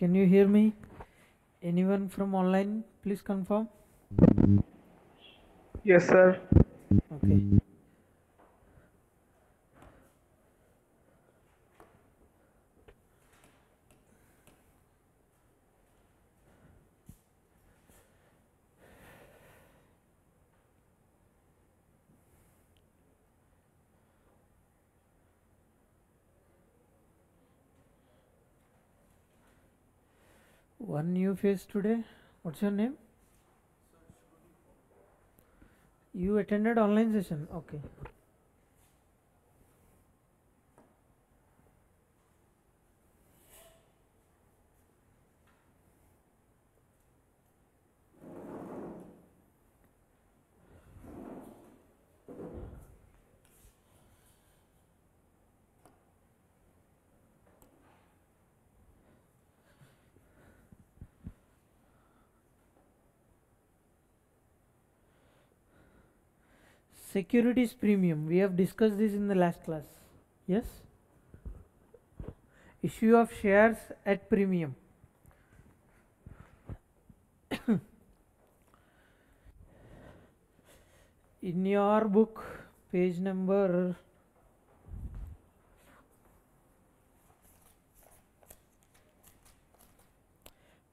Can you hear me? Anyone from online, please confirm. Yes, sir. Okay. One new face today. What's your name? You attended online session. Okay. Securities premium. We have discussed this in the last class. Yes? Issue of shares at premium. In your book, page number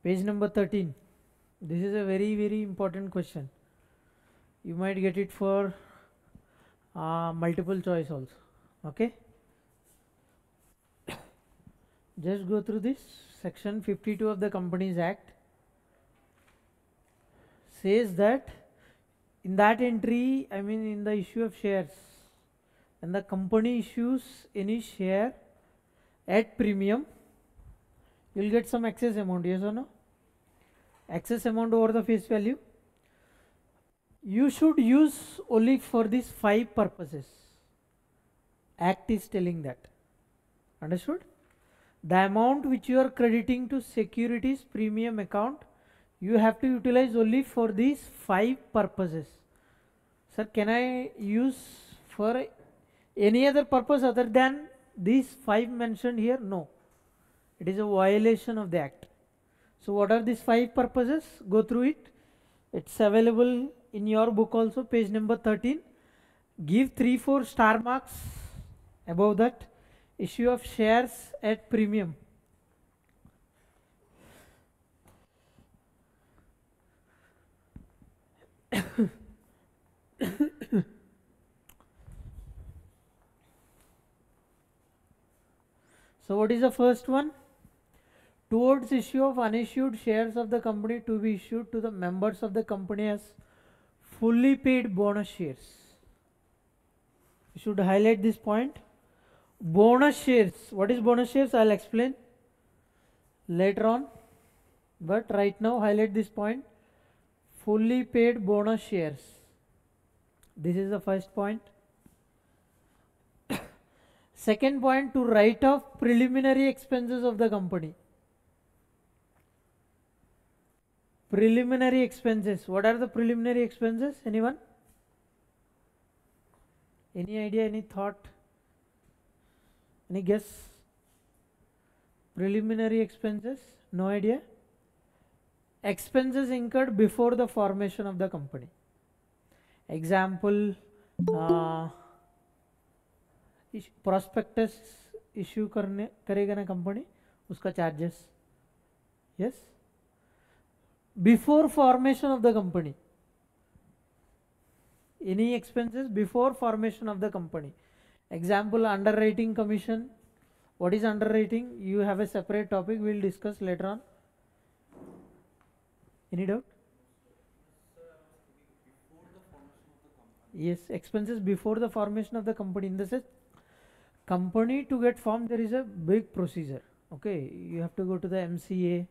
page number 13. This is a very important question. You might get it for multiple choice also. Okay? Just go through this. Section 52 of the Companies Act says that in that entry, I mean in the issue of shares, and the company issues any share at premium, you will get some excess amount, yes or no? Excess amount over the face value. You should use only for these 5 purposes. Act is telling that. Understood? The amount which you are crediting to securities premium account, you have to utilize only for these 5 purposes. Sir, can I use for any other purpose other than these 5 mentioned here? No. It is a violation of the act. So what are these 5 purposes? Go through it. It's available in your book also, page number 13. Give 3-4 star marks above that. Issue of shares at premium. So what is the first one? Towards issue of unissued shares of the company to be issued to the members of the company as fully paid bonus shares. You should highlight this point. Bonus shares. What is bonus shares? I'll explain later on. But right now highlight this point. Fully paid bonus shares. This is the first point. Second point, to write off preliminary expenses of the company. Preliminary expenses. What are the preliminary expenses? Anyone? Any idea? Any thought? Any guess? Preliminary expenses? No idea? Expenses incurred before the formation of the company. Example, prospectus issue करेगा ना company, उसका charges. Yes? Before formation of the company. Any expenses before formation of the company. Example, underwriting commission. What is underwriting? You have a separate topic, we will discuss later on. Any doubt? Yes, expenses before the formation of the company. In the sense, company to get formed, there is a big procedure. Okay, you have to go to the MCA,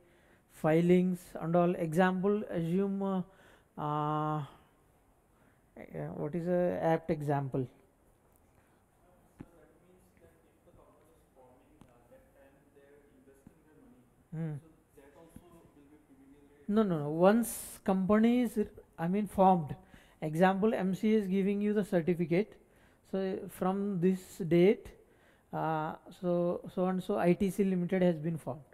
filings and all. Example, assume what is a apt example? No. Once company is, I mean, formed. Example, MCA is giving you the certificate. So from this date, so and so ITC Limited has been formed.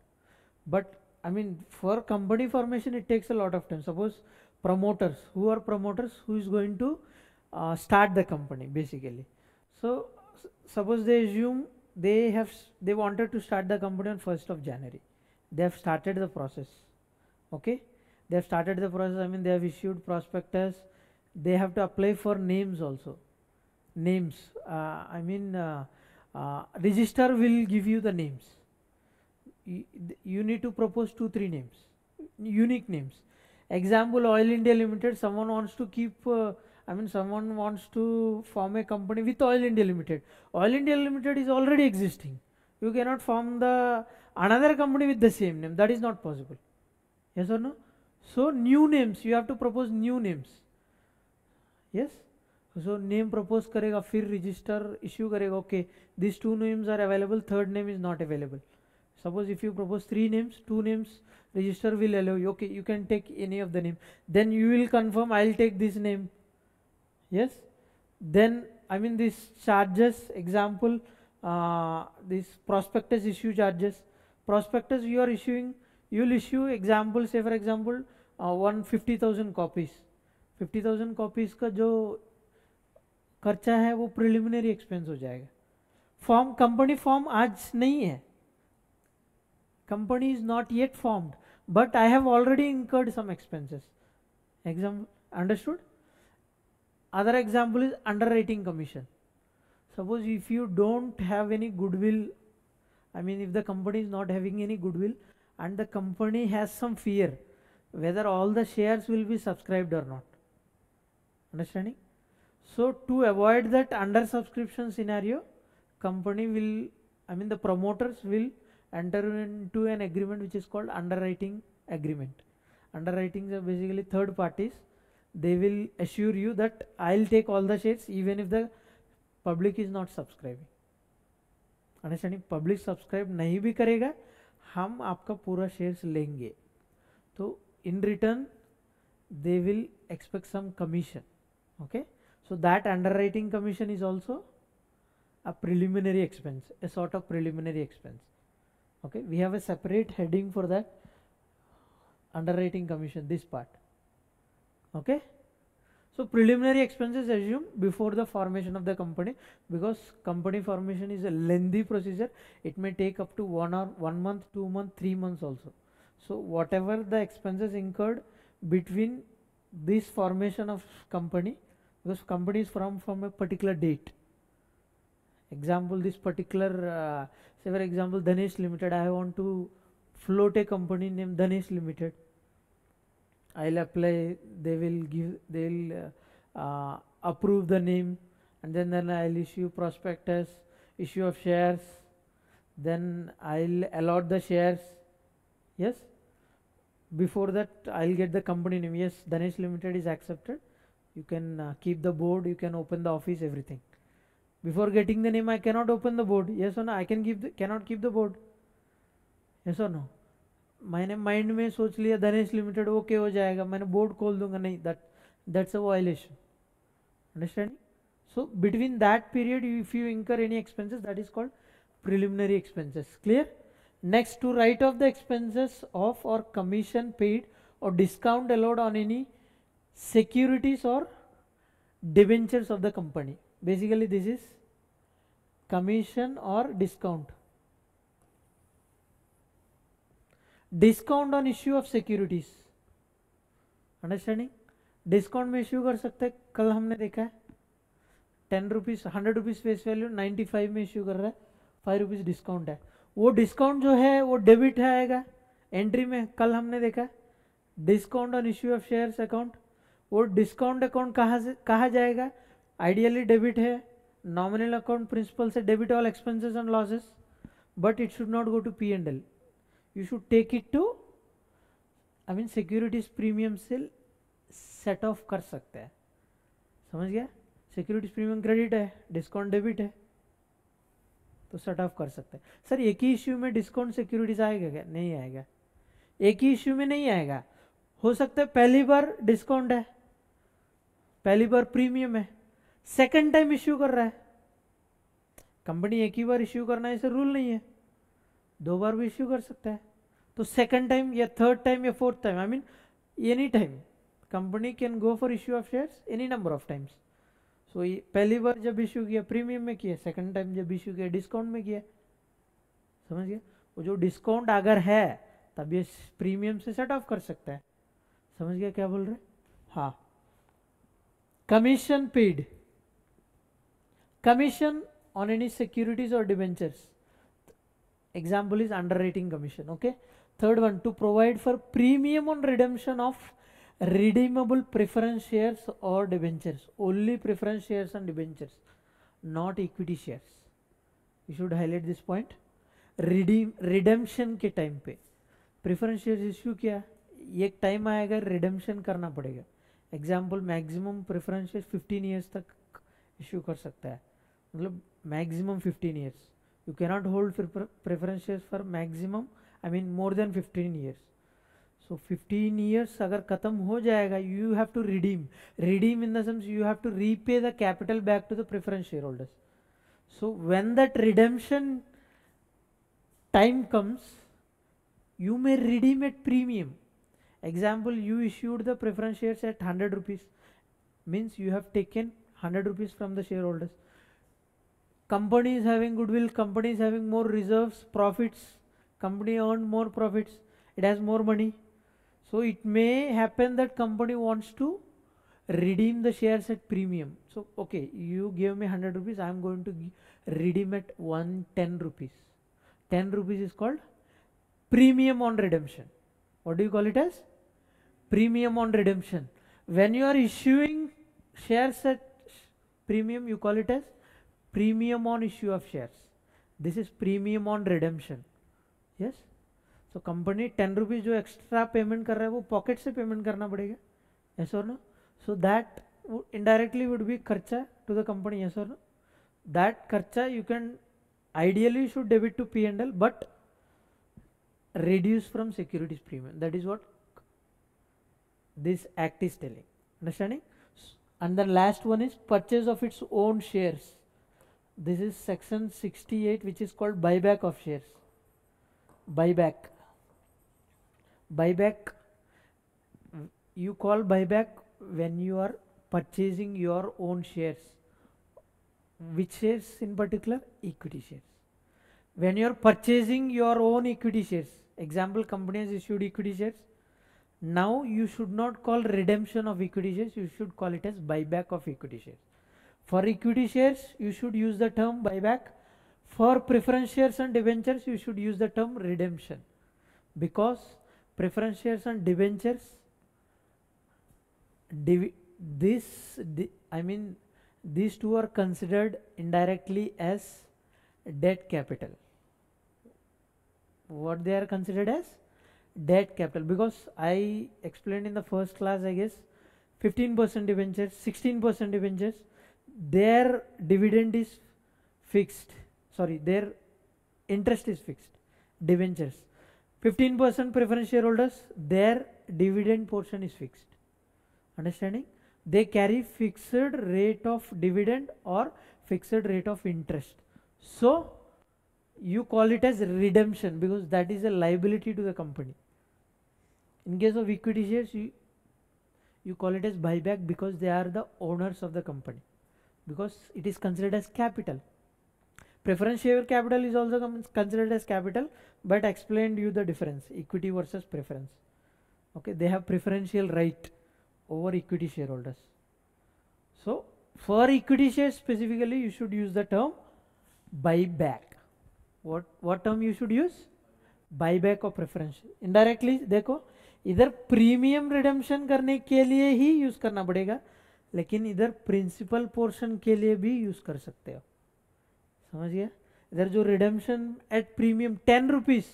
But I mean, for company formation, it takes a lot of time. Suppose promoters, who are promoters, who is going to start the company basically. So suppose they assume they wanted to start the company on 1st of January. They have started the process. Okay, they have started the process. I mean, they have issued prospectus. They have to apply for names also. Names. Register will give you the names. You need to propose 2-3 names, unique names. Example, Oil India Limited. Someone wants to keep. Someone wants to form a company with Oil India Limited. Oil India Limited is already existing. You cannot form the another company with the same name. That is not possible. Yes or no? So new names. You have to propose new names. Yes. So name propose करेगा, फिर register issue करेगा. Okay, these 2 names are available. Third name is not available. Suppose if you propose 3 names, 2 names, register will allow you. Okay, you can take any of the name. Then you will confirm, I'll take this name. Yes. Then this charges, example, this prospectus issue charges. Prospectus you are issuing, you will issue, example, say for example 150,000 copies. 50,000 copies का जो खर्चा है वो preliminary expense हो जाएगा. Form, company form आज नहीं है. Company is not yet formed, but I have already incurred some expenses. Example, understood? Other example is underwriting commission. Suppose if you don't have any goodwill, if the company is not having any goodwill and the company has some fear whether all the shares will be subscribed or not. Understanding? So to avoid that under subscription scenario, company will, the promoters will enter into an agreement which is called underwriting agreement. Underwriting are basically third parties. They will assure you that I'll take all the shares even if the public is not subscribing. Understanding? Public subscribe नहीं भी करेगा, हम आपका पूरा shares लेंगे. तो in return they will expect some commission. Okay, so that underwriting commission is also a preliminary expense, a sort of preliminary expense. Okay, we have a separate heading for that, underwriting commission, this part. Okay, so preliminary expenses assumed before the formation of the company, because company formation is a lengthy procedure. It may take up to 1 month, 2 months, 3 months also. So whatever the expenses incurred between this formation of company, because company is from a particular date. Example, this particular say for example Dhanesh Limited, I want to float a company named Dhanesh Limited. I'll apply, they will approve the name, and then I'll issue prospectus, issue of shares, then I'll allot the shares. Yes, before that I'll get the company name. Yes, Dhanesh Limited is accepted. You can keep the board, you can open the office, everything. Before getting the name, I cannot open the board. Yes or no? I cannot keep the board. Yes or no? मैंने mind में सोच लिया धनेश limited okay हो जाएगा, मैंने board खोल दूंगा, नहीं, that's a violation. Understanding? So between that period, if you incur any expenses, that is called preliminary expenses. Clear? Next, to write off the expenses of or commission paid or discount allowed on any securities or debentures of the company. Basically this is commission or discount. Discount on issue of securities. Understanding? Discount में issue कर सकते हैं. कल हमने देखा है 10 rupees 100 rupees face value 95 में issue कर रहा है, 5 रुपीज़ डिस्काउंट है. वो डिस्काउंट जो है वो डेबिट है आएगा एंट्री में. कल हमने देखा discount on issue of shares account. वो डिस्काउंट अकाउंट कहाँ जाएगा? आइडियली डेबिट है, नॉमिनल अकाउंट प्रिंसिपल से debit all expenses and losses, but it should not go to P&L. You should take it to securities premium से set off कर सकते हैं. समझ गया? सिक्योरिटीज प्रीमियम क्रेडिट है, डिस्काउंट डेबिट है, तो सेट ऑफ कर सकते हैं. सर एक ही इश्यू में डिस्काउंट सिक्योरिटीज आएगा क्या? नहीं आएगा. एक ही इश्यू में नहीं आएगा. हो सकता है पहली बार डिस्काउंट है, पहली बार प्रीमियम है, सेकंड टाइम इश्यू कर रहा है. कंपनी एक ही बार इश्यू करना है ऐसे रूल नहीं है, 2 बार भी इश्यू कर सकता है. तो सेकंड टाइम या थर्ड टाइम या fourth time, I mean any time company can go for issue of shares any number of times. So पहली बार जब इश्यू किया प्रीमियम में किया, सेकंड टाइम जब इश्यू किया डिस्काउंट में किया. समझ गया. वो जो डिस्काउंट अगर है तब ये प्रीमियम से सेट ऑफ कर सकता है. समझ गया क्या बोल रहे. हाँ. Commission paid, commission on any securities or debentures, example is underwriting commission. Okay. Third one, to provide for premium on redemption of redeemable preference shares or debentures. Only preference shares and debentures, not equity shares. You should highlight this point. redemption के time पे preference shares issue किया, एक time आएगा redemption करना पड़ेगा. Example maximum preference shares 15 years तक issue कर सकता है, मतलब maximum 15 years. You cannot hold preference shares for maximum, I mean more than 15 years. So 15 years अगर खत्म हो जाएगा, you have to redeem in the sense you have to repay the capital back to the preference share holders. So when that redemption time comes, you may redeem at premium. Example, you issued the preference shares at 100 rupees, means you have taken 100 rupees from the shareholders. Company is having goodwill, company is having more reserves, profits, company earned more profits, it has more money. So it may happen that company wants to redeem the shares at premium. So okay, you gave me 100 rupees, I am going to redeem at 110 rupees. 10 rupees is called premium on redemption. What do you call it as? Premium on redemption. When you are issuing shares at premium, you call it as premium on issue of shares. This is premium on redemption. Yes. So company 10 rupees जो extra payment कर रहा है वो pocket से payment करना पड़ेगा. Yes or no? So that indirectly would be खर्चा to the company. Yes or no? That खर्चा you can ideally should debit to P&L but reduce from securities premium. That is what this act is telling. Understanding? And the last one is purchase of its own shares. This is section 68, which is called buyback of shares. Buyback. You call buyback when you are purchasing your own shares. Which shares in particular? Equity shares. When you are purchasing your own equity shares, example, company has issued equity shares. Now you should not call redemption of equity shares, you should call it as buyback of equity shares. For equity shares, you should use the term buyback. For preference shares and debentures, you should use the term redemption, because preference shares and debentures, these two are considered indirectly as debt capital. What they are considered as? Debt capital, because I explained in the first class, I guess, 15% debentures, 16% debentures, their dividend is fixed, sorry, their interest is fixed. Debentures, 15% preference shareholders, their dividend portion is fixed. Understanding? They carry fixed rate of dividend or fixed rate of interest. So you call it as redemption because that is a liability to the company. In case of equity shares, you call it as buyback because they are the owners of the company, because it is considered as capital. Preference share capital is also considered as capital, but explained you the difference, equity versus preference. Okay, they have preferential right over equity shareholders. So for equity shares specifically, you should use the term buyback. What term you should use? Buyback or preference. Indirectly देखो इधर premium redemption करने के लिए ही use करना पड़ेगा, लेकिन इधर principal portion के लिए भी यूज कर सकते हो. समझ गया? इधर जो रिडेम्पशन एट प्रीमियम 10 रुपीज,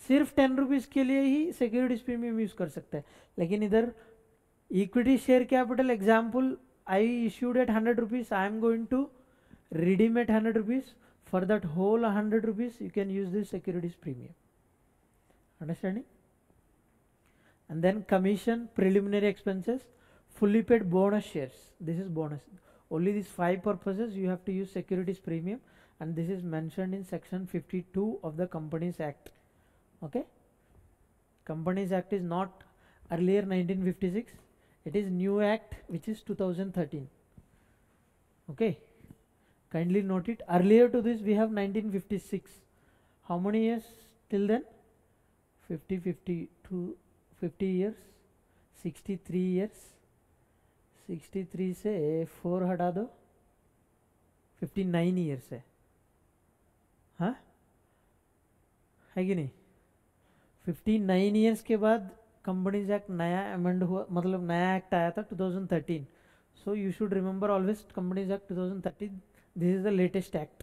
सिर्फ 10 रुपीज के लिए ही सिक्योरिटीज प्रीमियम यूज कर सकते हैं, लेकिन इधर equity share capital, example, I issued at 100 rupees, I am going to redeem at 100 rupees. For that whole 100 rupees, you can use this securities premium. Understanding? And then commission, preliminary expenses, fully paid bonus shares. This is bonus. Only these 5 purposes you have to use securities premium, and this is mentioned in section 52 of the Companies Act. Okay. Companies Act is not earlier 1956, it is new act which is 2013. Okay, kindly note it. Earlier to this we have 1956. How many years till then? 50 years, 63 years. 63 से 4 हटा दो, 59 years है कि नहीं? 59 years के बाद companies act नया amend हुआ, मतलब नया एक्ट आया था 2013. So you should remember always companies act 2013, this is the latest act.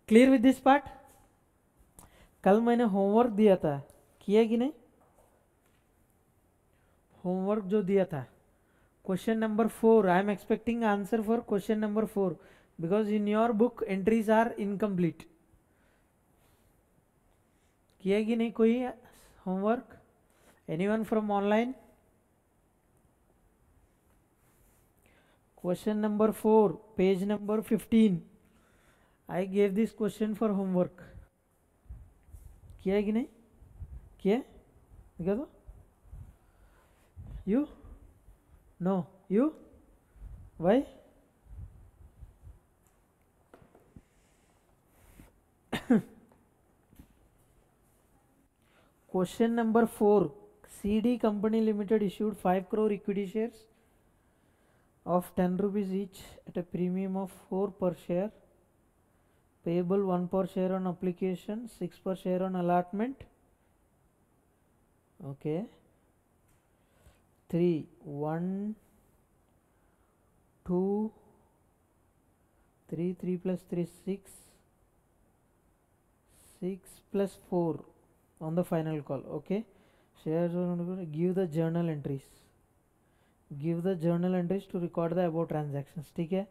Clear with this part? कल मैंने होमवर्क दिया था, किया कि नहीं? होमवर्क जो दिया था, question number 4, I am expecting answer for question number 4 because in your book entries are incomplete. किया कि नहीं कोई homework? Anyone from online? Question number 4, page number 15. I gave this question for homework. किया कि नहीं? किया? दिखा दो. You? No. You? Why? Question number 4, CD Company Limited issued 5 crore equity shares of 10 rupees each at a premium of 4 per share, payable 1 per share on application, 6 per share on allotment. Okay. 3, 1, 2, 3, 3 plus 3, 6, 6 plus 4 on the final call. Okay, shares. Give the journal entries. Give the journal entries to record the above transactions. ठीक है.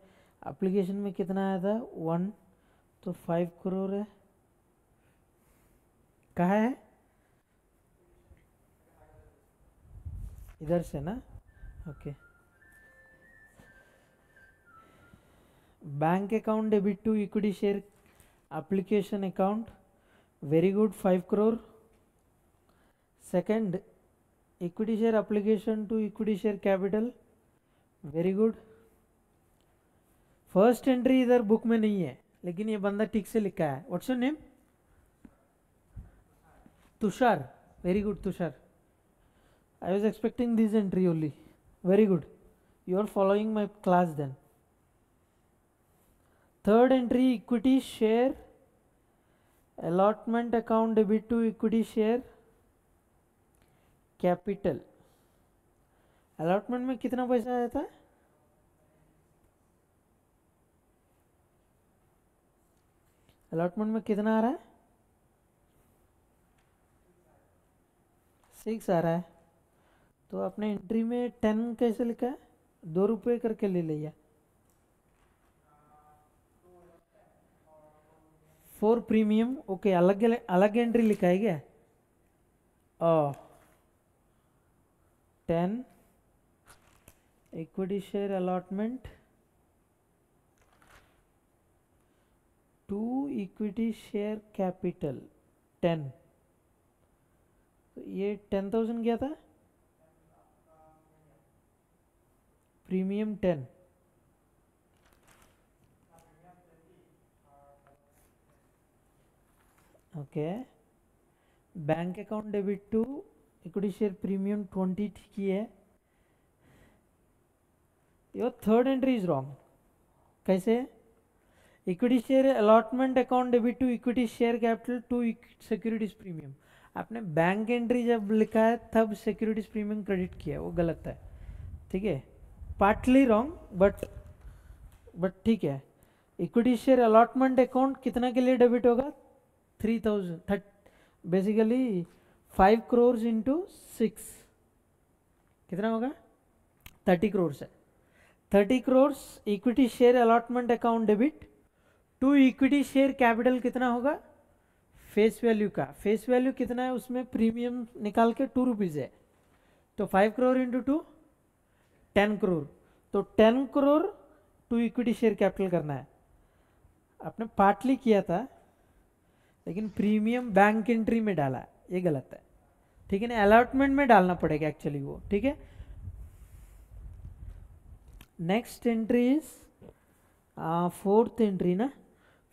Application में कितना आया था? 1, तो 5 करोड़ है. कहाँ है? इधर से ना. Okay. Bank account debit to equity share application account. Very good, 5 crore. Second, equity share application to equity share capital. Very good. First entry इधर बुक में नहीं है, लेकिन ये बंदा ठीक से लिखा है. What's your name? Tushar. Very good Tushar. I was expecting this entry only. Very good. You are following my class then. Third entry, equity share allotment account debit to equity share capital. Allotment में कितना पैसा आया था? Allotment में कितना आ रहा है? 6 आ रहा है. तो आपने एंट्री में 10 कैसे लिखा है? 2 रुपये करके ले लिया. 4 प्रीमियम. ओके, अलग अलग एंट्री लिखा है क्या? 10 equity share allotment to equity share capital 10. तो ये 10,000 क्या था? Premium 10. Okay. Bank account debit to equity share premium 20 की है. Your third entry is wrong. कैसे? Equity share allotment account debit to equity share capital to securities premium. आपने bank entry जब लिखा है तब सिक्योरिटीज प्रीमियम क्रेडिट किया, वो गलत है. ठीक है, पार्टली रॉन्ग बट ठीक है. इक्विटी शेयर अलॉटमेंट अकाउंट कितना के लिए डेबिट होगा? 3,000. बेसिकली 5 करोड़ इंटू 6 कितना होगा? 30 करोड़ है. 30 crore equity share allotment account debit to equity share capital कितना होगा? फेस वैल्यू का. फेस वैल्यू कितना है उसमें? प्रीमियम निकाल के 2 रुपीज़ है. तो 5 करोड़ इंटू 2 10 करोड़. तो 10 crore to equity share capital करना है. आपने पार्टली किया था, लेकिन प्रीमियम बैंक एंट्री में डाला, ये गलत है. ठीक है ना, अलॉटमेंट में डालना पड़ेगा एक्चुअली वो, ठीक है। Next entry is fourth entry ना,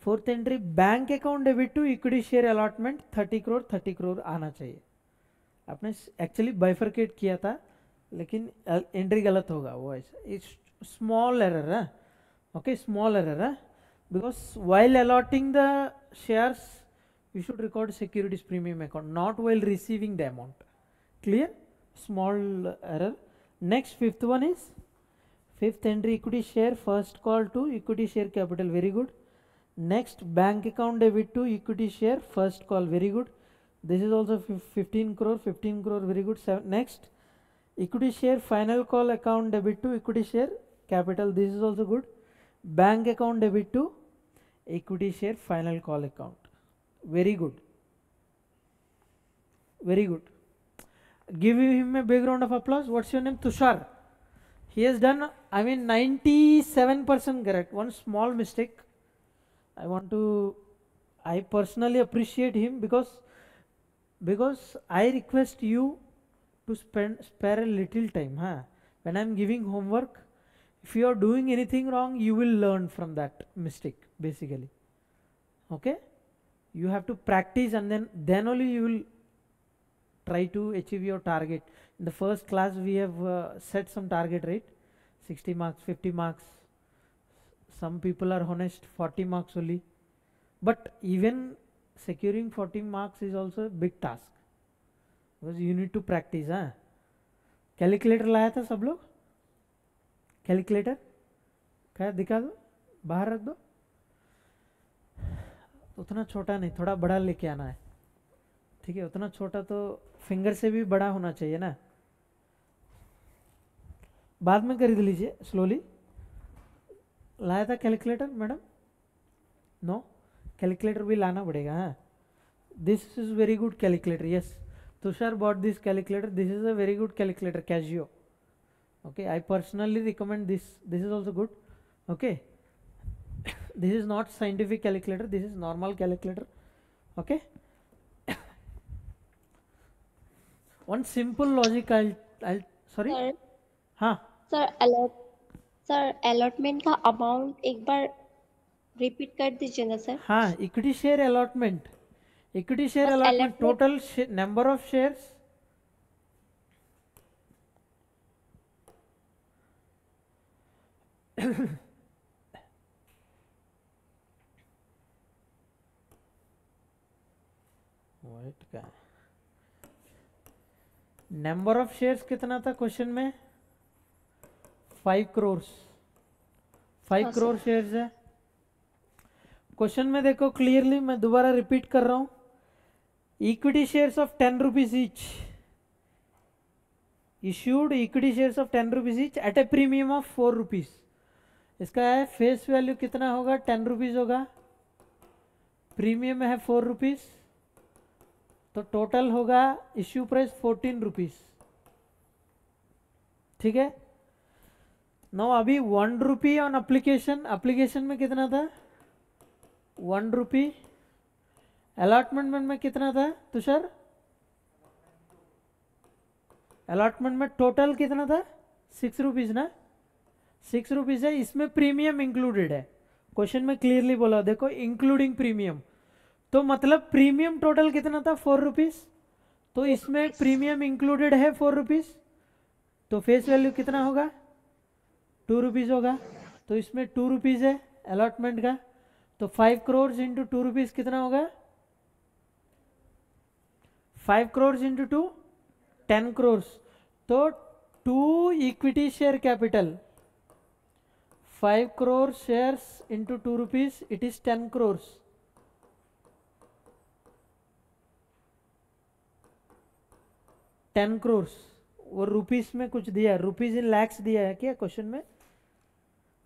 fourth entry bank account debit to equity share allotment 30 crore आना चाहिए। आपने एक्चुअली बाइफरकेट किया था लेकिन एंट्री गलत होगा, वो ऐसा स्मॉल एरर है, ओके, स्मॉल एरर है, because while allotting the shares you should record securities premium account, not while receiving the amount. Clear? Small error. Next, fifth one is fifth entry, equity share first call to equity share capital, very good. Next, bank account debit to equity share first call, very good. This is also 15 crore, very good. Next, equity share final call account debit to equity share capital, this is also good. Bank account debit to equity share final call account, very good, very good. Give him a big round of applause. What's your name? Tushar. He has done, I mean, 97% correct. One small mistake. I personally appreciate him because I request you to spare a little time, huh? When I'm giving homework, if you are doing anything wrong, you will learn from that mistake, basically. Okay? You have to practice, and then only you will try to achieve your target. In the first class we have set some target, right? 60 marks, 50 marks, some people are honest, 40 marks only, but even securing 40 marks is also a big task because you need to practice, huh? Calculator लाया था सब लोग? Calculator क्या दिखा दो, बाहर रख दो, उतना छोटा नहीं, थोड़ा बड़ा लेके आना है, ठीक है? उतना छोटा तो फिंगर से भी बड़ा होना चाहिए ना, बाद में खरीद लीजिए स्लोली। लाया था कैलकुलेटर मैडम? नो, कैलकुलेटर भी लाना पड़ेगा, हाँ। This is very good calculator, yes, Tushar bought this calculator, this is a very good calculator, Casio, okay, I personally recommend this is also good, okay. This is not scientific calculator, this is normal calculator, okay. One simple logic I'll sorry, हाँ sir allotment का amount एक बार repeat कर दीजिए ना sir. हाँ, equity share allotment, equity share बस allotment, total number of shares, number of shares कितना था क्वेश्चन में? 5 करोड़, 5 करोड़ शेयर्स है क्वेश्चन में। देखो क्लियरली, मैं दोबारा रिपीट कर रहा हूं, equity shares of 10 rupees each, issued equity shares of 10 rupees each at a premium of 4 rupees. इसका है फेस वैल्यू कितना होगा? 10 रुपीज होगा, प्रीमियम है 4 रुपीज, तो टोटल होगा इश्यू प्राइस 14 रुपीज, ठीक है। नो अभी 1 रुपी ऑन अप्लीकेशन, एप्लीकेशन में कितना था? 1 रुपी, अलॉटमेंट में कितना था तुषार? अलॉटमेंट में टोटल कितना था? 6 रुपीज ना, 6 रुपीज है, इसमें प्रीमियम इंक्लूडेड है, क्वेश्चन में क्लियरली बोला, देखो इंक्लूडिंग प्रीमियम, तो मतलब प्रीमियम टोटल कितना था? 4 रुपीज, तो इसमें प्रीमियम इंक्लूडेड है 4 रुपीज, तो फेस वैल्यू कितना होगा? 2 रुपीज होगा, तो इसमें 2 रुपीज है अलॉटमेंट का, तो 5 करोड़ इंटू 2 रुपीज कितना होगा? 5 करोड़ इंटू 2 10 करोड़, तो 2 equity share capital, 5 crore shares into 2 rupees, it is 10 crore. Ten crore, वो रुपीस में कुछ दिया है, रुपीज इन लैक्स दिया है क्या क्वेश्चन में?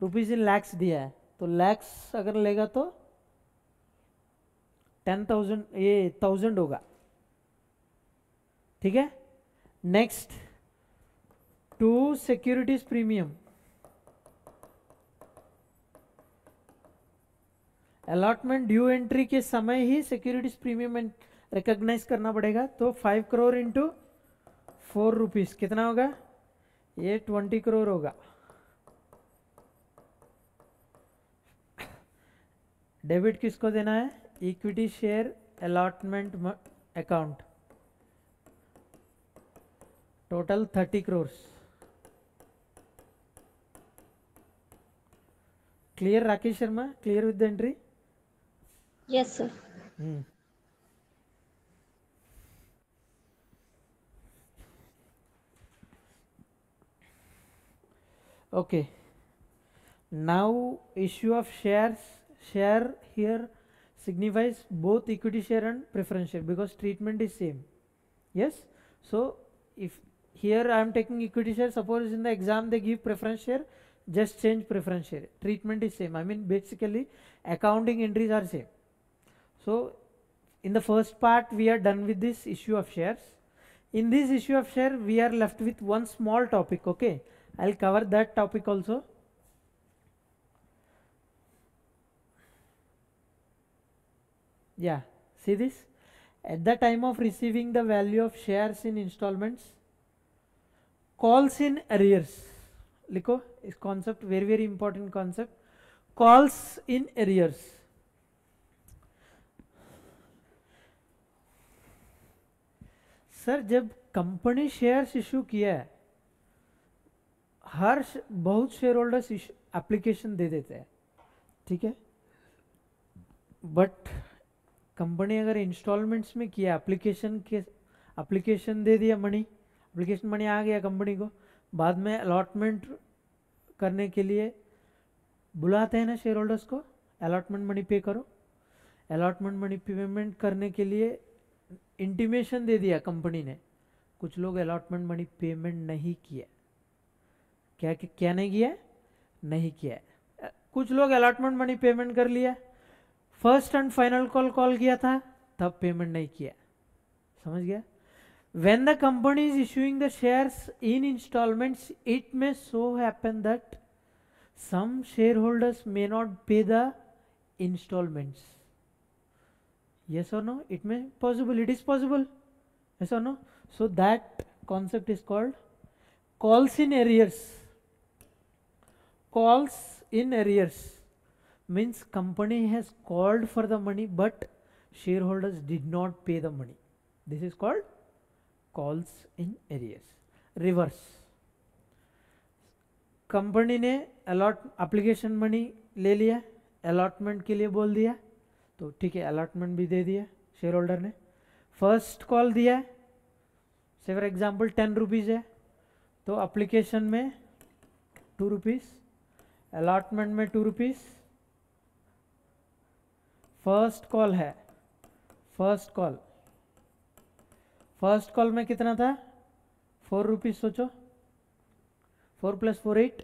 रुपीज इन लैक्स दिया है, तो लैक्स अगर लेगा तो 10,000, ये 1000 होगा, ठीक है। Next, 2 securities premium, allotment due entry के समय ही सिक्योरिटीज प्रीमियम रिकॉग्नाइज करना पड़ेगा, तो 5 करोड़ इंटू ₹4 कितना होगा? ये 20 करोड़ होगा। डेबिट किसको देना है? Equity share allotment account, total 30 crore. Clear Rakesh Sharma? Clear with the entry? Yes, sir. Okay. Now issue of shares. Share here signifies both equity share and preference share because treatment is same. Yes. So if here I am taking equity share, suppose in the exam they give preference share, just change preference share. Treatment is same. I mean basically accounting entries are same. So in the first part we are done with this issue of shares. In this issue of share we are left with one small topic. Okay, I'll cover that topic also. Yeah, see this, at the time of receiving the value of shares in installments, calls in arrears, लिखो इस concept, very very important concept, calls in arrears. Sir जब company shares issue किया है, हर बहुत share holders application दे देते हैं, ठीक है, बट कंपनी अगर इंस्टॉलमेंट्स में किया, एप्लीकेशन दे दिया, एप्लीकेशन मनी आ गया कंपनी को, बाद में अलॉटमेंट करने के लिए बुलाते हैं ना शेयर होल्डर्स को, अलॉटमेंट मनी पे करो, अलॉटमेंट मनी पेमेंट करने के लिए इंटीमेशन दे दिया कंपनी ने, कुछ लोग अलॉटमेंट मनी पेमेंट नहीं किया, क्या नहीं किया? नहीं किया। कुछ लोग अलॉटमेंट मनी पेमेंट कर लिया, फर्स्ट एंड फाइनल कॉल किया था, तब पेमेंट नहीं किया। समझ गया? When the company is issuing the shares in installments, it may so happen that some shareholders may not pay the installments. Yes or no? It may possible. It is possible. Yes or no? So that concept is called calls in arrears. Calls in arrears means company has called for the money but shareholders did not pay the money. This is called calls in arrears. Reverse, company ने application money ले लिया, allotment के लिए बोल दिया, तो ठीक है अलॉटमेंट भी दे दिया शेयर होल्डर ने, फर्स्ट कॉल दिया है, से फॉर एग्जाम्पल 10 रुपीज़ है, तो एप्लीकेशन में 2 रुपीज़, अलॉटमेंट में 2 रुपीज़, फर्स्ट कॉल है, फर्स्ट कॉल में कितना था? 4 रुपीज़, सोचो 4 + 4 8,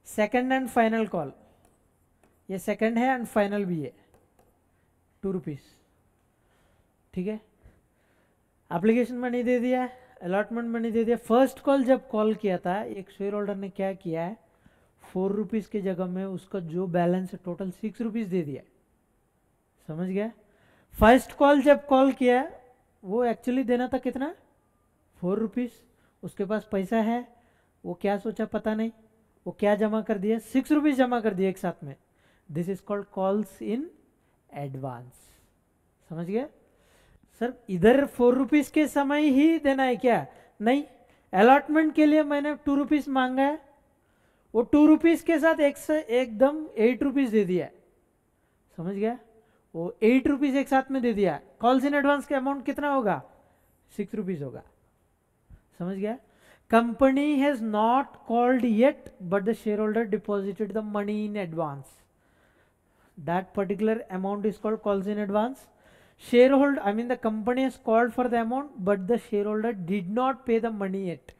सेकेंड एंड फाइनल कॉल, ये सेकेंड है एंड फाइनल भी है, 2 रुपीज़, ठीक है, एप्लीकेशन मनी दे दिया, अलॉटमेंट मनी दे दिया, फर्स्ट कॉल जब कॉल किया था एक शेयर होल्डर ने क्या किया है, 4 रुपीज़ की जगह में उसका जो बैलेंस है टोटल 6 रुपीज़ दे दिया। समझ गया? फर्स्ट कॉल जब कॉल किया वो एक्चुअली देना था कितना? 4 रुपीज़, उसके पास पैसा है, वो क्या सोचा पता नहीं, वो क्या जमा कर दिया? 6 रुपीज़ जमा कर दिया एक साथ में। This is called calls in advance. समझ गया? सर इधर 4 रुपीज़ के समय ही देना है क्या? नहीं, अलॉटमेंट के लिए मैंने 2 रुपीज़ मांगा है, वो 2 रुपीज़ के साथ एकदम 8 रुपीज़ दे दिया। समझ गया? वो 8 रुपीज़ एक साथ में दे दिया। कॉल्स इन एडवांस का अमाउंट कितना होगा? 6 रुपीज़ होगा। समझ गया? Company has not called yet but the share holder deposited the money in advance, that particular amount is called calls in advance. shareholder, I mean the company has called for the amount but the shareholder did not pay the money yet,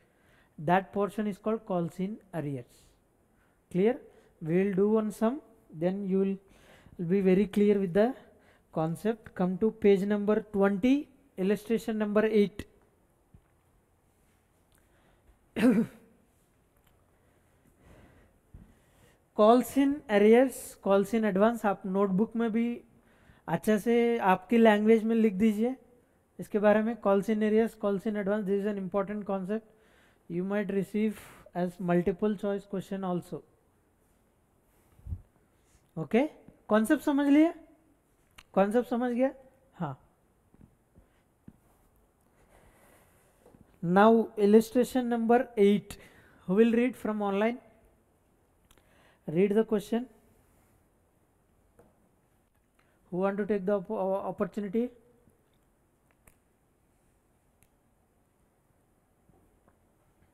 that portion is called calls in arrears. Clear? We will do one sum, then you will be very clear with the concept. Come to page number 20, illustration number 8. Calls in arrears, calls in advance आप notebook में भी अच्छा से आपकी language में लिख दीजिए, इसके बारे में calls in arrears, calls in advance, this is an important concept, you might receive as multiple choice question also. Okay, concept समझ लिए? कॉन्सेप्ट समझ गया? हाँ। Now illustration number 8. Who will read from online? Read the question. Who want to take the opportunity?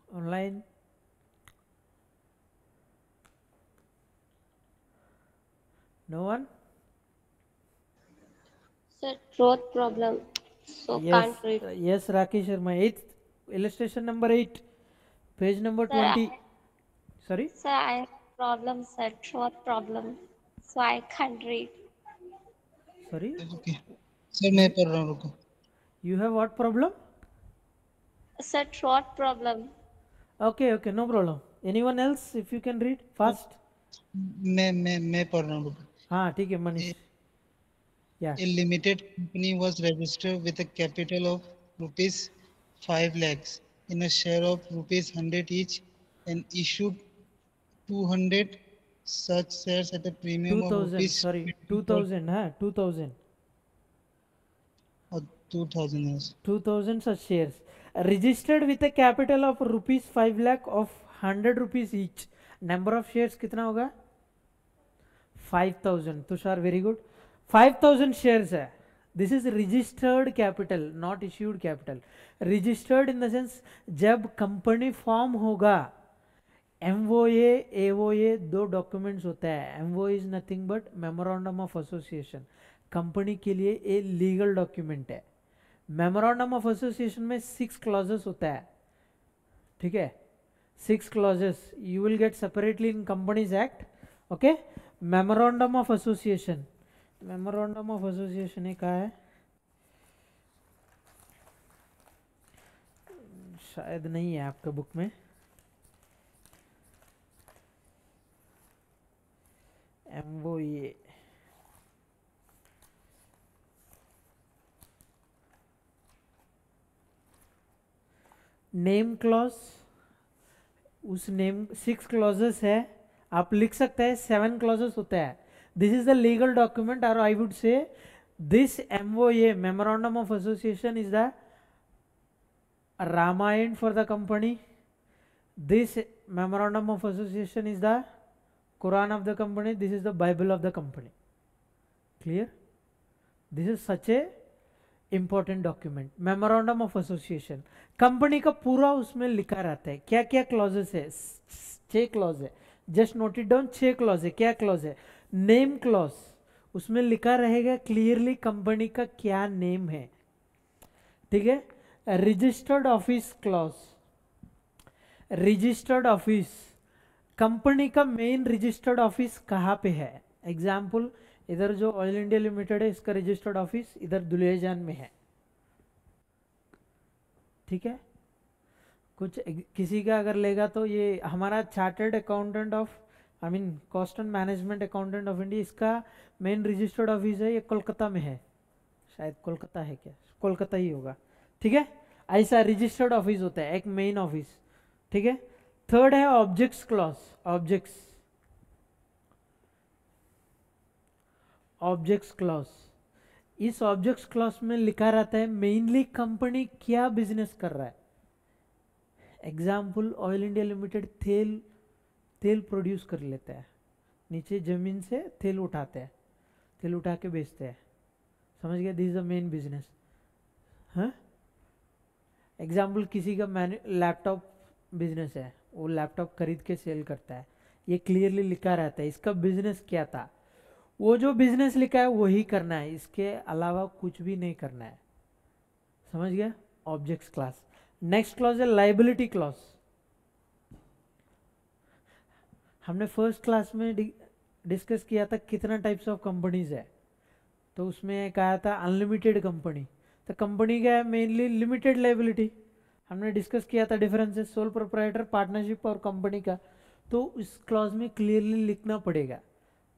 Online. No one? Sir, throat problem. So Yes, can't read. yes, Rakesh Sharma. 8th illustration number 8, page number Sir, 20. Sorry? sir, I have problem, sir. Throat problem. So I can't read. Sorry? Okay sir मैं पढ़ रहा हूँ रुको। You have what problem? Sir, throat problem. Okay, okay, no problem. Anyone else if you can read fast? मैं पढ़ रहा हूँ रुको। हाँ ठीक है Manish. Yeah. A limited company was registered with a capital of rupees 5 lakhs in a share of rupees 100 each and issued 200 such shares at a premium of 2000, rupees sorry, 20 per 2000, हाँ 2000. or 2000 years. 2000 such shares registered with a capital of rupees 5 lakh of 100 rupees each. Number of shares कितना होगा? 5000. Tushar very good. 5000 shares है। This is registered capital, not issued capital. Registered in the sense जब company form होगा, MOA AOA दो documents होता है। MOA is nothing but memorandum of association, company के लिए ए लीगल डॉक्यूमेंट है। मेमोरेंडम ऑफ एसोसिएशन में 6 क्लॉजेस होता है, ठीक है, 6 clauses you will get separately in companies act. Okay, memorandum of association, memorandum of association ये कहा है, शायद नहीं है आपका बुक में। एमओए नेम क्लॉज, उस नेम 6 क्लॉजेस है, आप लिख सकते हैं 7 क्लॉजेस होता है। This is the legal document और I would say this MOA memorandum of association is the Ramayana for the company, this memorandum of association is the Quran of the company, this is the Bible of the company. Clear? This is such a important document, memorandum of association। Company का पूरा उसमें लिखा रहता है, क्या क्या clauses है, 6 clause है, just note it down. 6 clause है, क्या क्लॉज है? नेम क्लॉज, उसमें लिखा रहेगा क्लियरली कंपनी का क्या नेम है, ठीक है। Registered office clause, registered office, company का मेन रजिस्टर्ड ऑफिस कहाँ पे है? एग्जाम्पल, इधर जो ऑयल इंडिया लिमिटेड है इसका रजिस्टर्ड ऑफिस इधर दुलियाजान में है, ठीक है। कुछ किसी का अगर लेगा तो ये हमारा chartered accountant of I mean cost and management accountant of India, इसका मेन रजिस्टर्ड ऑफिस है, ये कोलकाता में है, शायद कोलकाता है क्या, कोलकाता ही होगा, ठीक है। ऐसा रजिस्टर्ड ऑफिस होता है, एक मेन ऑफिस, ठीक है। थर्ड है objects clause, objects, objects clause, इस ऑब्जेक्ट्स क्लॉज में लिखा रहता है मेनली कंपनी क्या बिजनेस कर रहा है। एग्जाम्पल, ऑयल इंडिया लिमिटेड तेल प्रोड्यूस कर लेता है, नीचे जमीन से तेल उठाते हैं, तेल उठा के बेचते हैं, समझ गया, this is the main business. हाँ, एग्जाम्पल किसी का लैपटॉप बिजनेस है, वो लैपटॉप खरीद के सेल करता है, ये क्लियरली लिखा रहता है इसका बिजनेस क्या था, वो जो बिजनेस लिखा है वही करना है, इसके अलावा कुछ भी नहीं करना है, समझ गया, ऑब्जेक्ट्स क्लास। नेक्स्ट क्लॉज है लाइबिलिटी क्लॉज। हमने फर्स्ट क्लास में डिस्कस किया था कितना टाइप्स ऑफ कंपनीज है, तो उसमें कहा था अनलिमिटेड कंपनी, तो कंपनी का है मेनली लिमिटेड लाइबिलिटी, हमने डिस्कस किया था डिफरेंसेस सोल प्रोप्राइटर, पार्टनरशिप और कंपनी का। तो इस क्लॉज में क्लियरली लिखना पड़ेगा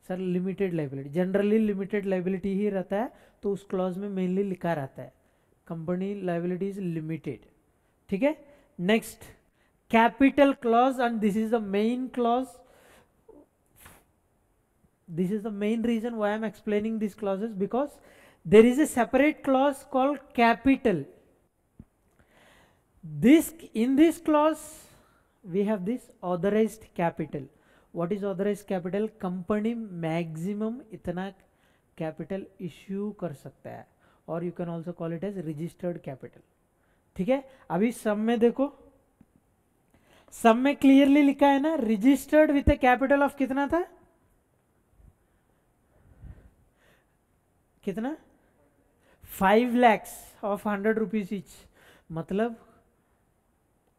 sir limited liability, generally limited liability ही रहता है, तो उस क्लॉज में मेनली लिखा रहता है कंपनी लाइबिलिटी इज लिमिटेड. ठीक है. Next capital clause, and this is the main clause. This is the main reason why I am explaining these clauses, because there is a separate clause called capital. In this clause we have this authorized capital. What is authorized capital? Company maximum इतना capital issue कर सकता है, और you can also call it as registered capital. ठीक है. अभी सम में देखो, सम में क्लियरली लिखा है ना, registered with a capital of कितना था, कितना 5 lakhs of 100 rupees each. मतलब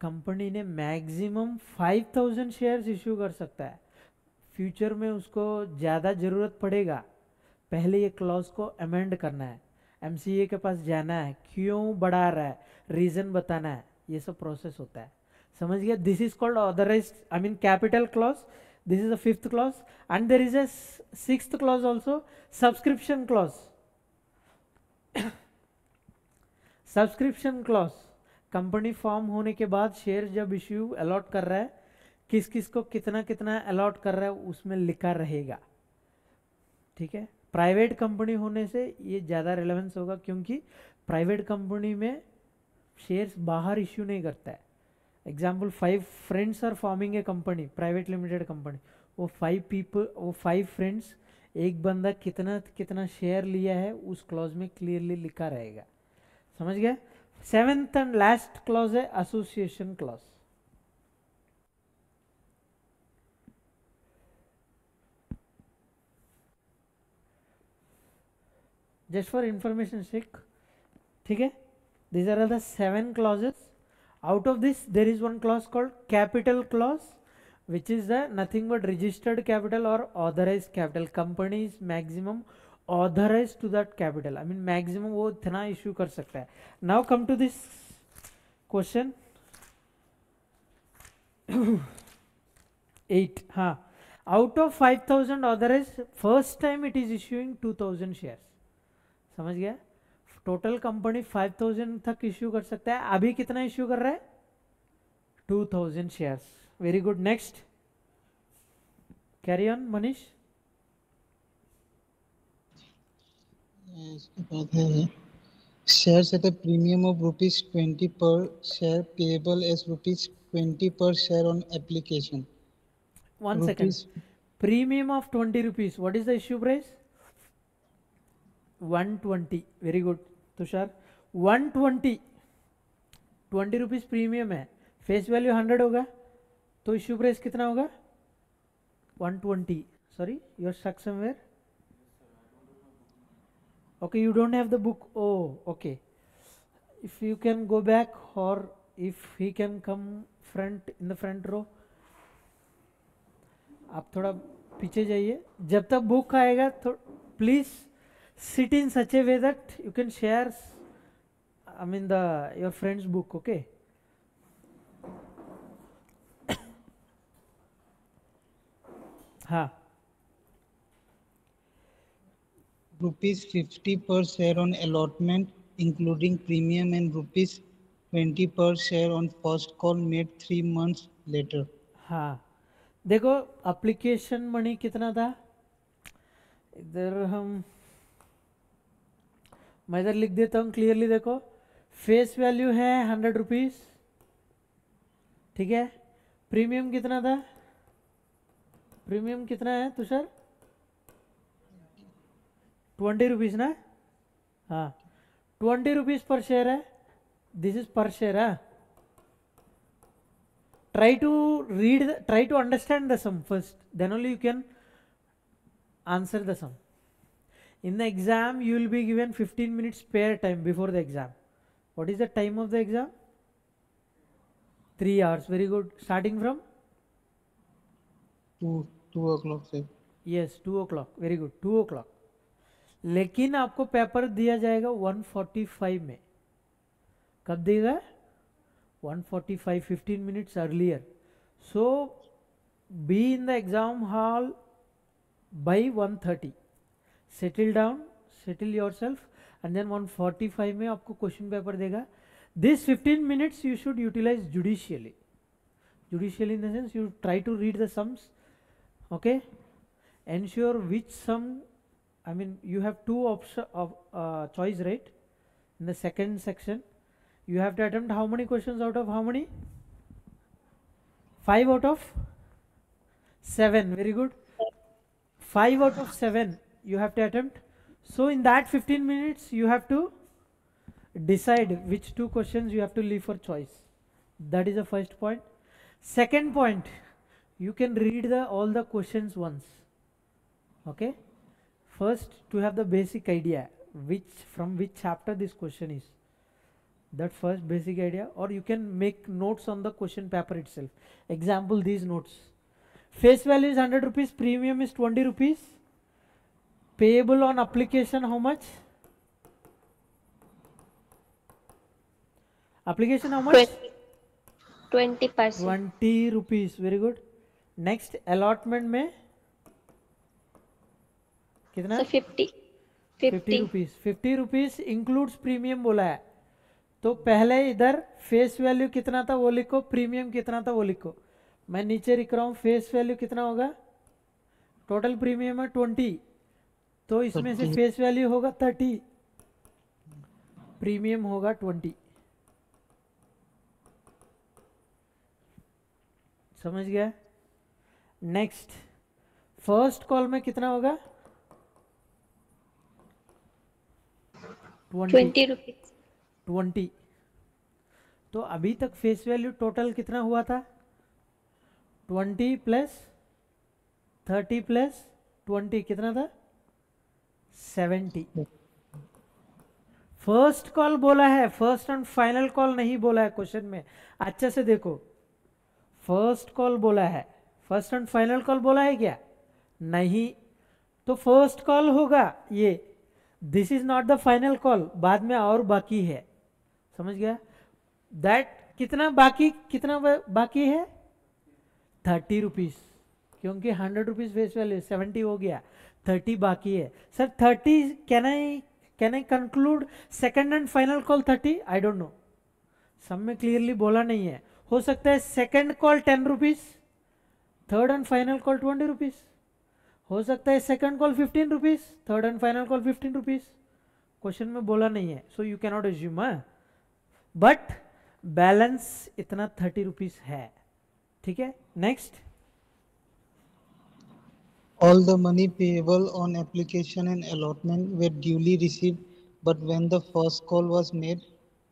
कंपनी ने मैक्सिमम 5000 शेयर्स इश्यू कर सकता है. फ्यूचर में उसको ज़्यादा ज़रूरत पड़ेगा, पहले ये क्लॉज को अमेंड करना है, एमसीए के पास जाना है, क्यों बढ़ा रहा है, रीज़न बताना है, ये सब प्रोसेस होता है. समझ गया. This is called authorised, I mean capital clause. This is the 5th clause, and there is a 6th clause also, subscription clause. Subscription clause, company form होने के बाद शेयर जब इश्यू अलॉट कर रहा है, किस किस को कितना कितना अलॉट कर रहा है उसमें लिखा रहेगा. ठीक है. प्राइवेट कंपनी होने से ये ज़्यादा रिलेवेंस होगा, क्योंकि प्राइवेट कंपनी में शेयर्स बाहर इश्यू नहीं करता है. Example 5 friends are forming a company, private limited company. वो 5 फ्रेंड्स, एक बंदा कितना कितना शेयर लिया है उस क्लॉज में क्लियरली लिखा रहेगा. समझ गया. 7th एंड लास्ट क्लॉज है association clause. Just for information sake. ठीक है. these are the 7 clauses. Out of this there is one clause called capital clause, which is the nothing but registered capital or authorized capital. Company is maximum authorized to that capital, I mean maximum वो इतना issue कर सकता है. Now come to this question 8. हाँ, out of 5000 authorized, first time it is issuing 2000 shares. समझ गया. Total company 5000 तक issue कर सकता है, अभी कितना इश्यू कर रहा है 2000 shares. Very good. Next carry on Manish. इसके बाद है shares at a premium of ₹20 per share payable as ₹20 per share on application. One second. Premium of 20 rupees. What is the issue price? 120. Very good. Tushar 120, 20 rupees premium है, face value 100 होगा, तो issue price कितना होगा 120. Sorry, you are stuck somewhere. Okay, you don't have the book. Oh okay, if you can go back, और if he can come front in the front row. आप थोड़ा पीछे जाइए. जब तक बुक आएगा तो please sit in such a way that you can share, I mean your friend's book. Okay. हाँ. ₹50 per share on allotment including premium and ₹20 per share on first call made 3 months later. हाँ, देखो application money कितना था, इधर मैं इधर लिख देता हूँ क्लियरली. देखो फेस वैल्यू है 100 रुपीज. ठीक है. प्रीमियम कितना था, प्रीमियम कितना है तुषार 20 रुपीज ना. हाँ, 20 रुपीज पर शेयर है. दिस इज पर शेयर. हाँ, try to understand the sum first, then only you can answer the sum. In the exam you will be given 15 minutes spare time before the exam. What is the time of the exam? 3 hours. Very good. Starting from 2 o'clock sir. Yes, 2 o'clock. Very good. 2 o'clock. लेकिन आपको paper दिया जाएगा 1:45 में. कब देगा 1:45, 15 minutes earlier. So be in the exam hall by 1:30. Settle down, settle yourself, and then 1:45 में आपको question paper देगा. This 15 minutes you should utilize judicially. Judicially in the sense you try to read the sums, okay, ensure which sum, I mean you have two option of choice, right? In the second section you have to attempt how many questions out of how many? 5 out of 7. Very good. 5 out of 7 you have to attempt. So in that 15 minutes you have to decide which two questions you have to leave for choice. That is the first point. Second point, you can read all the questions once, okay. First, to have the basic idea from which chapter this question is, that first basic idea, or you can make notes on the question paper itself. Example, these notes: face value is 100 rupees, premium is 20 rupees, payable on application how much? Application how much? 20%. 20 rupees. Very good. Next, allotment में कितना? So 50. 50 rupees. 50 rupees includes premium बोला है. तो पहले इधर face value कितना था वो लिखो, प्रीमियम कितना था वो लिखो. मैं नीचे लिख रहा हूँ फेस वैल्यू कितना होगा, टोटल प्रीमियम है 20, तो इसमें से फेस वैल्यू होगा 30, प्रीमियम होगा 20. समझ गया? नेक्स्ट, फर्स्ट कॉल में कितना होगा? 20 रुपीज. 20. तो अभी तक फेस वैल्यू टोटल कितना हुआ था? 20 प्लस 30 प्लस 20 कितना था? 70. फर्स्ट कॉल बोला है, फर्स्ट एंड फाइनल कॉल नहीं बोला है क्वेश्चन में. अच्छे से देखो, फर्स्ट कॉल बोला है, फर्स्ट एंड फाइनल कॉल बोला है क्या? नहीं. तो फर्स्ट कॉल होगा ये, this is not the final call, बाद में और बाकी है. समझ गया? दैट कितना बाकी है? 30 रुपीज, क्योंकि 100 रुपीज फेस वैल्यू, 70 हो गया, 30 बाकी है. Sir 30, can I conclude second and final call 30? I don't know, सब में क्लियरली बोला नहीं है. हो सकता है second call 10 rupees, third and final call 20 rupees. हो सकता है second call 15 rupees, third and final call 15 rupees. Question में बोला नहीं है, so you cannot assume. But balance इतना 30 रुपीज है. ठीक है. Next, All the money payable on application and allotment were duly received, but when the first call was made,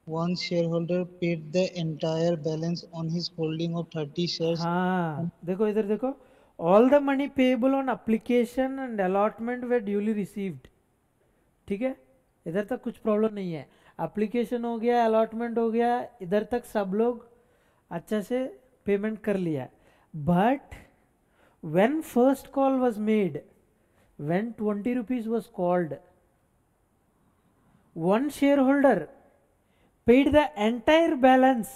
one shareholder paid the entire balance on his holding of 30 shares. हाँ देखो, इधर देखो, all the money payable on application and allotment way duly received. ठीक है, इधर तक कुछ problem नहीं है. एप्लीकेशन हो गया, अलॉटमेंट हो गया, इधर तक सब लोग अच्छा से पेमेंट कर लिया. But when first call was made, when 20 rupees was called, one shareholder paid the entire balance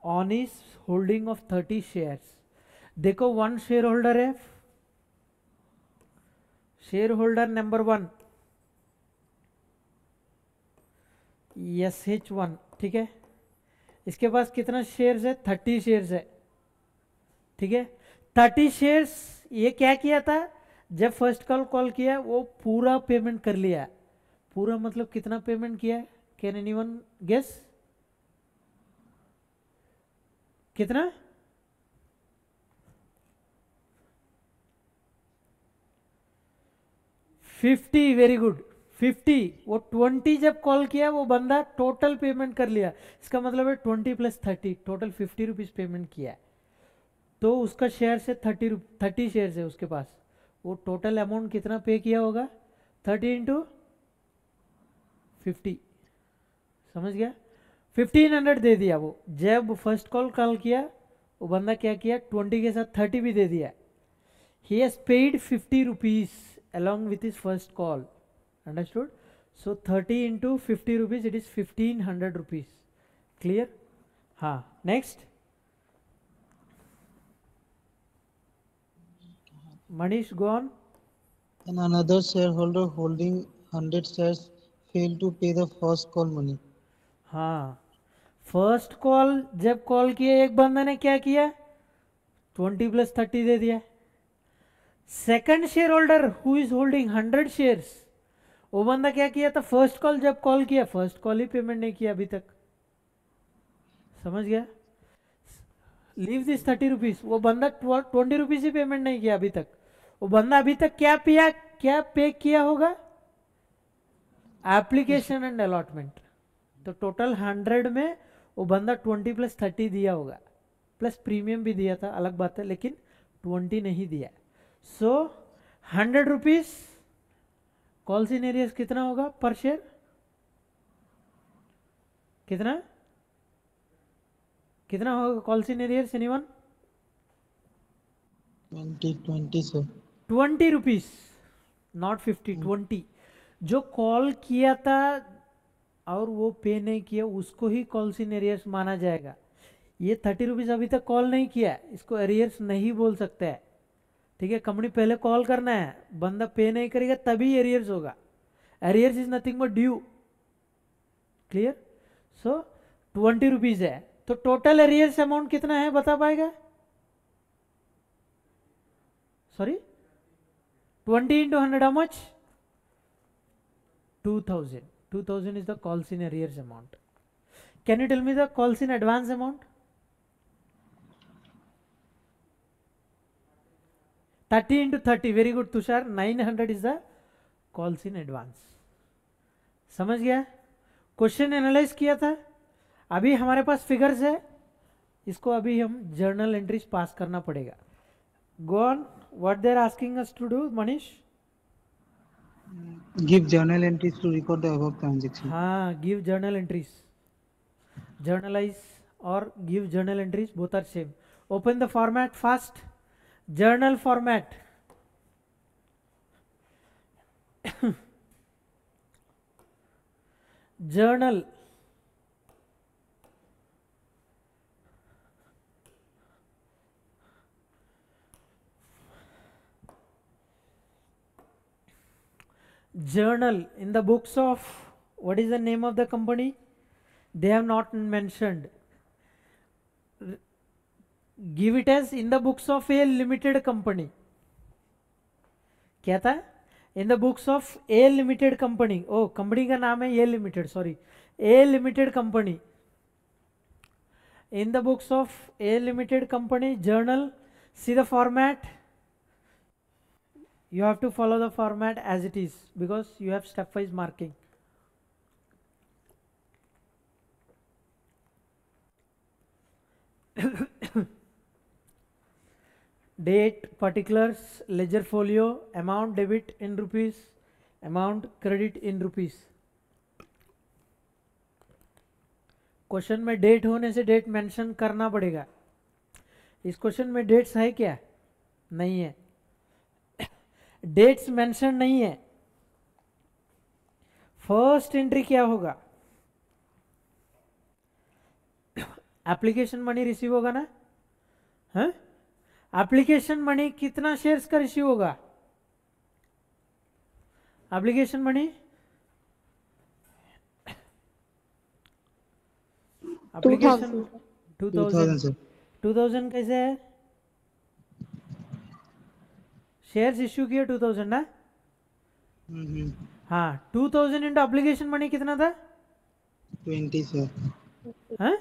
on his holding of 30 shares. देखो, वन शेयर होल्डर है, शेयर होल्डर नंबर 1 SH1. ठीक है, इसके पास कितना शेयर्स है? 30 शेयर्स है. ठीक है, 30 शेयर्स. ये क्या किया था? जब फर्स्ट कॉल किया वो पूरा पेमेंट कर लिया. पूरा मतलब कितना पेमेंट किया? Can anyone guess? कितना? $50. Very good, 50. वो 20 जब कॉल किया वो बंदा टोटल पेमेंट कर लिया. इसका मतलब है 20 प्लस 30, टोटल 50 रुपीज पेमेंट किया. तो उसका शेयर से 30 शेयर्स है उसके पास. वो टोटल अमाउंट कितना पे किया होगा? 30 इंटू 50. समझ गया? 1500 दे दिया वो. जब फर्स्ट कॉल किया वो बंदा क्या किया? 20 के साथ 30 भी दे दिया. He has paid 50 rupees along with his first call. Understood? So 30 into 50 rupees, it is 1500 rupees. Clear? हाँ. Next, Manish, go on. And another shareholder holding 100 shares failed to pay the first call money. हाँ, first call जब call किया एक बंदा ने क्या किया, 20 + 30 दे दिया. Second share holder who is holding 100 shares, वो बंदा क्या किया था, फर्स्ट कॉल जब कॉल किया फर्स्ट कॉल ही पेमेंट नहीं किया अभी तक. समझ गया? लीव दिस 30 रुपीज, वो बंदा 20 रुपीज ही पेमेंट नहीं किया अभी तक. वो बंदा अभी तक क्या पे किया होगा, एप्लीकेशन एंड अलॉटमेंट. तो टोटल 100 में वो बंदा 20 + 30 दिया होगा, प्लस प्रीमियम भी दिया था, अलग बात है, लेकिन 20 नहीं दिया. सो 100 रुपीज कॉल्स इन एरियर्स कितना होगा पर शेयर, कितना होगा calls in arrears, anyone? 20 sir. 20 rupees, not 50, 20. जो कॉल किया था और वो पे नहीं किया उसको ही कॉल्स इन एरियर्स माना जाएगा. ये 30 रुपीज अभी तक कॉल नहीं किया, इसको एरियर्स नहीं बोल सकते हैं. ठीक है, कंपनी पहले कॉल करना है, बंदा पे नहीं करेगा तभी एरियर्स होगा. Arrears is nothing but due. Clear? So 20 rupees है, तो टोटल एरियर्स अमाउंट कितना है बता पाएगा? Sorry, 20 into 100 how much? 2000. 2000 is the calls in arrears amount. Can you tell me the calls in advance amount? 30 into 30. Very good Tushar. 900 is the calls in advance. समझ गया? Question analyse किया था, अभी हमारे पास फिगर्स है, इसको अभी हम जर्नल एंट्रीज पास करना पड़ेगा. Go on. What they are asking us to do, Manish? Give journal entries to record the above transaction. हाँ, give journal entries. Journalize or give journal entries, both are same. Open the format fast. Journal format. Journal. Journal in the books of, what is the name of the company? They have not mentioned. Give it as in the books of a limited company. क्या था? In the books of a limited company. Oh, company का नाम है A limited, sorry, A limited company. In the books of A limited company, journal. See the format. You have to follow the format as it is because you have stepwise marking. Date, particulars, ledger folio, amount debit in rupees, amount credit in rupees. Question में date होने से date mention करना पड़ेगा. इस question में dates है क्या? नहीं है. डेट्स मेंशन नहीं है. फर्स्ट एंट्री क्या होगा? एप्लीकेशन मनी रिसीव होगा ना? हाँ, एप्लीकेशन मनी कितना शेयर्स का रिसीव होगा? Application money 2000. 2000 sir. 2000 कैसे है? शेयर्स इश्यू किए 2000 ना? हाँ, 2000 इंटू एप्लीकेशन मनी कितना था? 20 sir. हाँ,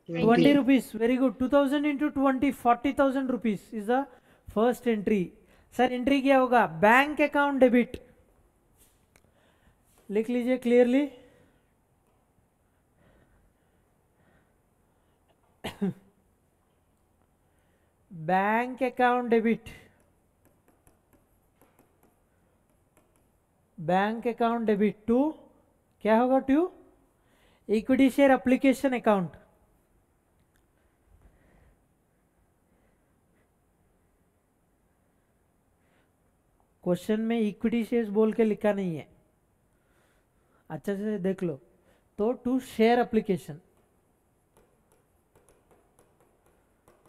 20 rupees. Very good. 2000 into 20, 40,000 rupees is the first entry. Sir entry क्या होगा? Bank account debit. लिख लीजिए clearly. Bank account debit. Bank account debit to क्या होगा? To equity share application account. Question में इक्विटी शेयर्स बोल के लिखा नहीं है, अच्छे से देख लो. तो to share application,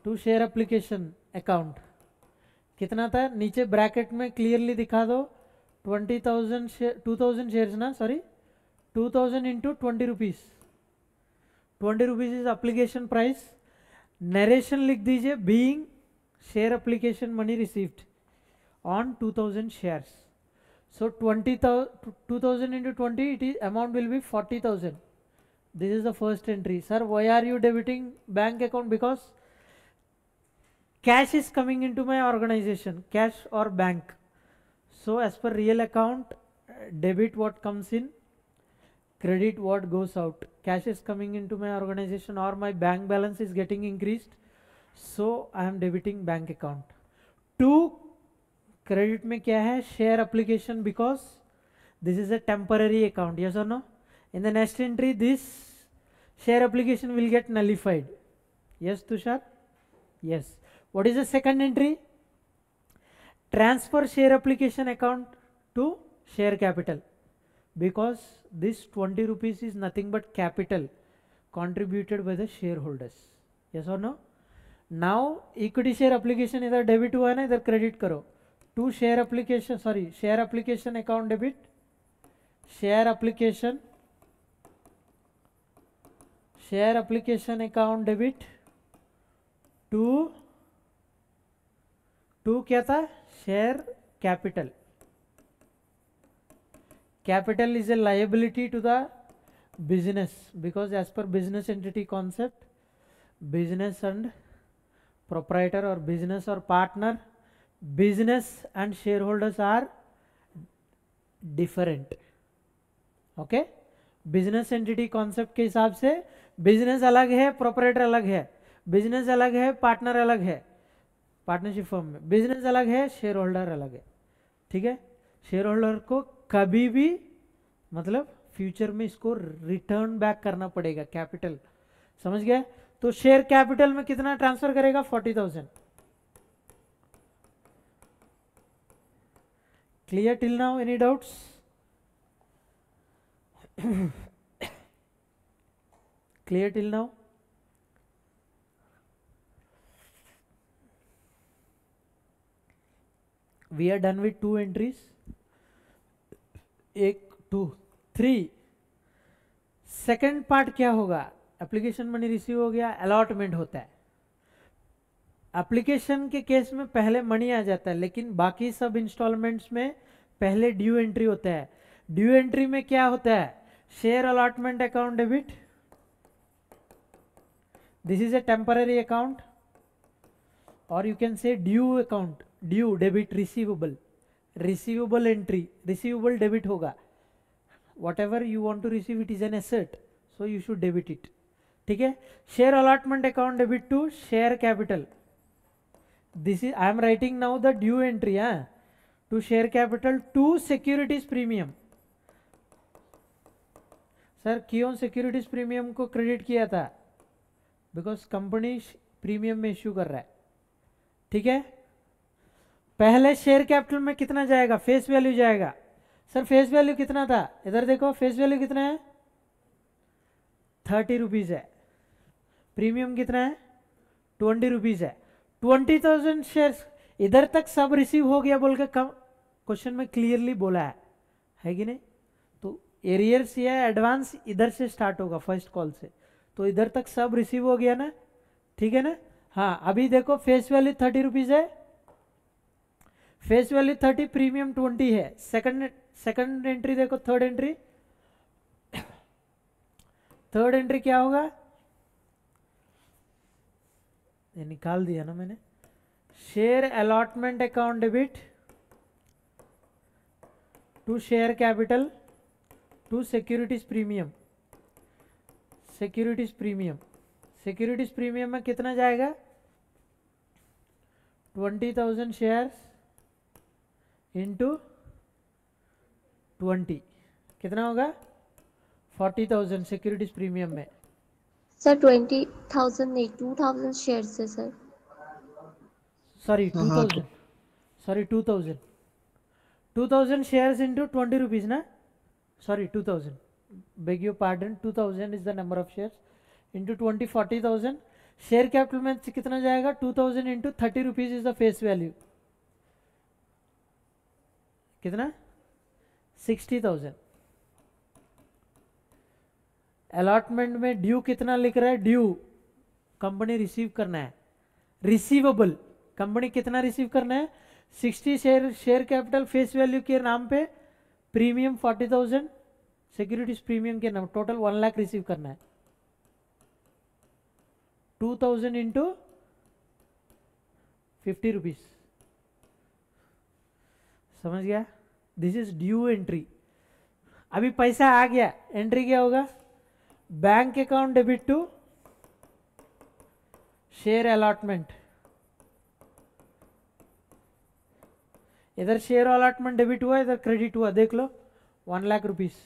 to share application account कितना था? नीचे ब्रैकेट में क्लियरली दिखा दो. 20,000 2000 शेयर्स ना, sorry 2000 into 20 rupees. 20 rupees is application price. Narration लिख दीजिए, being share application money received on 2000 shares. So 2000 into 20, it is amount will be 40,000. This is the first entry. Sir, why are you debiting bank account? Because cash is coming into my organization, cash or bank. So as per real account, debit what comes in, credit what goes out. Cash is coming into my organization or my bank balance is getting increased, so I am debiting bank account. 2 credit में क्या है, share application, because this is a temporary account. Yes or no? In the next entry, this share application will get nullified. Yes, Tushar? Yes. What is the second entry? Transfer share application account to share capital, because this 20 rupees is nothing but capital contributed by the shareholders. Yes or no? Now equity share application इधर debit हुआ है ना, इधर credit करो. To share application, sorry, share application account debit, share application account debit to क्या था, share capital. Capital is a liability to the business, because as per business entity concept, business and proprietor or business or partner, business and shareholders are different. Okay, business entity concept के हिसाब से business अलग है, proprietor अलग है, business अलग है, partner अलग है, पार्टनरशिप फर्म में business अलग है, shareholder अलग है. ठीक है, shareholder को कभी भी मतलब फ्यूचर में इसको रिटर्न बैक करना पड़ेगा कैपिटल. समझ गए? तो शेयर कैपिटल में कितना ट्रांसफर करेगा, 40,000. Clear till now? Any doubts? Clear till now? We are done with 2 entries. 1 2 3. Second part क्या होगा? एप्लीकेशन मनी रिसीव हो गया, अलॉटमेंट होता है. एप्लीकेशन के केस में पहले मनी आ जाता है, लेकिन बाकी सब इंस्टॉलमेंट्स में पहले ड्यू एंट्री होता है. ड्यू एंट्री में क्या होता है, share allotment account debit, this is a temporary account, और you can say due account, due debit receivable, receivable entry, receivable debit होगा. whatever you want to receive, it is an asset, so you should debit it. ठीक है. Share allotment account debit to share capital, this is, I am writing now the due entry to share capital to securities premium. Sir क्यों securities premium को credit किया था? Because company premium में issue कर रहा है. ठीक है. पहले शेयर कैपिटल में कितना जाएगा, फेस वैल्यू जाएगा. सर फेस वैल्यू कितना था, इधर देखो, फेस वैल्यू कितना है, 30 रुपीज है. प्रीमियम कितना है, 20 रुपीज है. 20,000 शेयर्स, इधर तक सब रिसीव हो गया बोल के क्वेश्चन में क्लियरली बोला है कि नहीं? तो एरियर्स या एडवांस इधर से स्टार्ट होगा, फर्स्ट कॉल से. तो इधर तक सब रिसीव हो गया ना, ठीक है ना? हाँ, अभी देखो फेस वैल्यू 30 रुपीज है, फेस वैल्यू 30, प्रीमियम 20 है. सेकंड एंट्री देखो, थर्ड एंट्री, थर्ड एंट्री क्या होगा, ये निकाल दिया ना मैंने. Share allotment account debit to share capital to securities premium. Securities premium, securities premium में कितना जाएगा, 20,000 शेयर्स इंटू 20, कितना होगा, 40,000 सिक्योरिटीज प्रीमियम में. सर 20,000 नहीं, 2,000 शेयर्स है sir. Sorry 2,000, sorry 2,000 shares into 20 rupees ना, sorry 2,000, beg your pardon. 2,000 is the number of shares into 20, 40,000. Share capital में कितना जाएगा, 2,000 into 30 rupees is the face value, कितना, 60,000. अलॉटमेंट में ड्यू कितना लिख रहा है? ड्यू कंपनी रिसीव करना है, रिसीवेबल कंपनी कितना रिसीव करना है? 60 शेयर कैपिटल फेस वैल्यू के नाम पे, प्रीमियम 40,000, सिक्योरिटीज प्रीमियम के नाम, टोटल 1 लाख रिसीव करना है। 2000 इंटू 50 रुपीज, समझ गया? This is due entry. अभी पैसा आ गया, एंट्री क्या होगा? Bank account debit to share allotment, इधर शेयर अलॉटमेंट डेबिट हुआ, इधर क्रेडिट हुआ, देख लो 1 लाख रुपीस।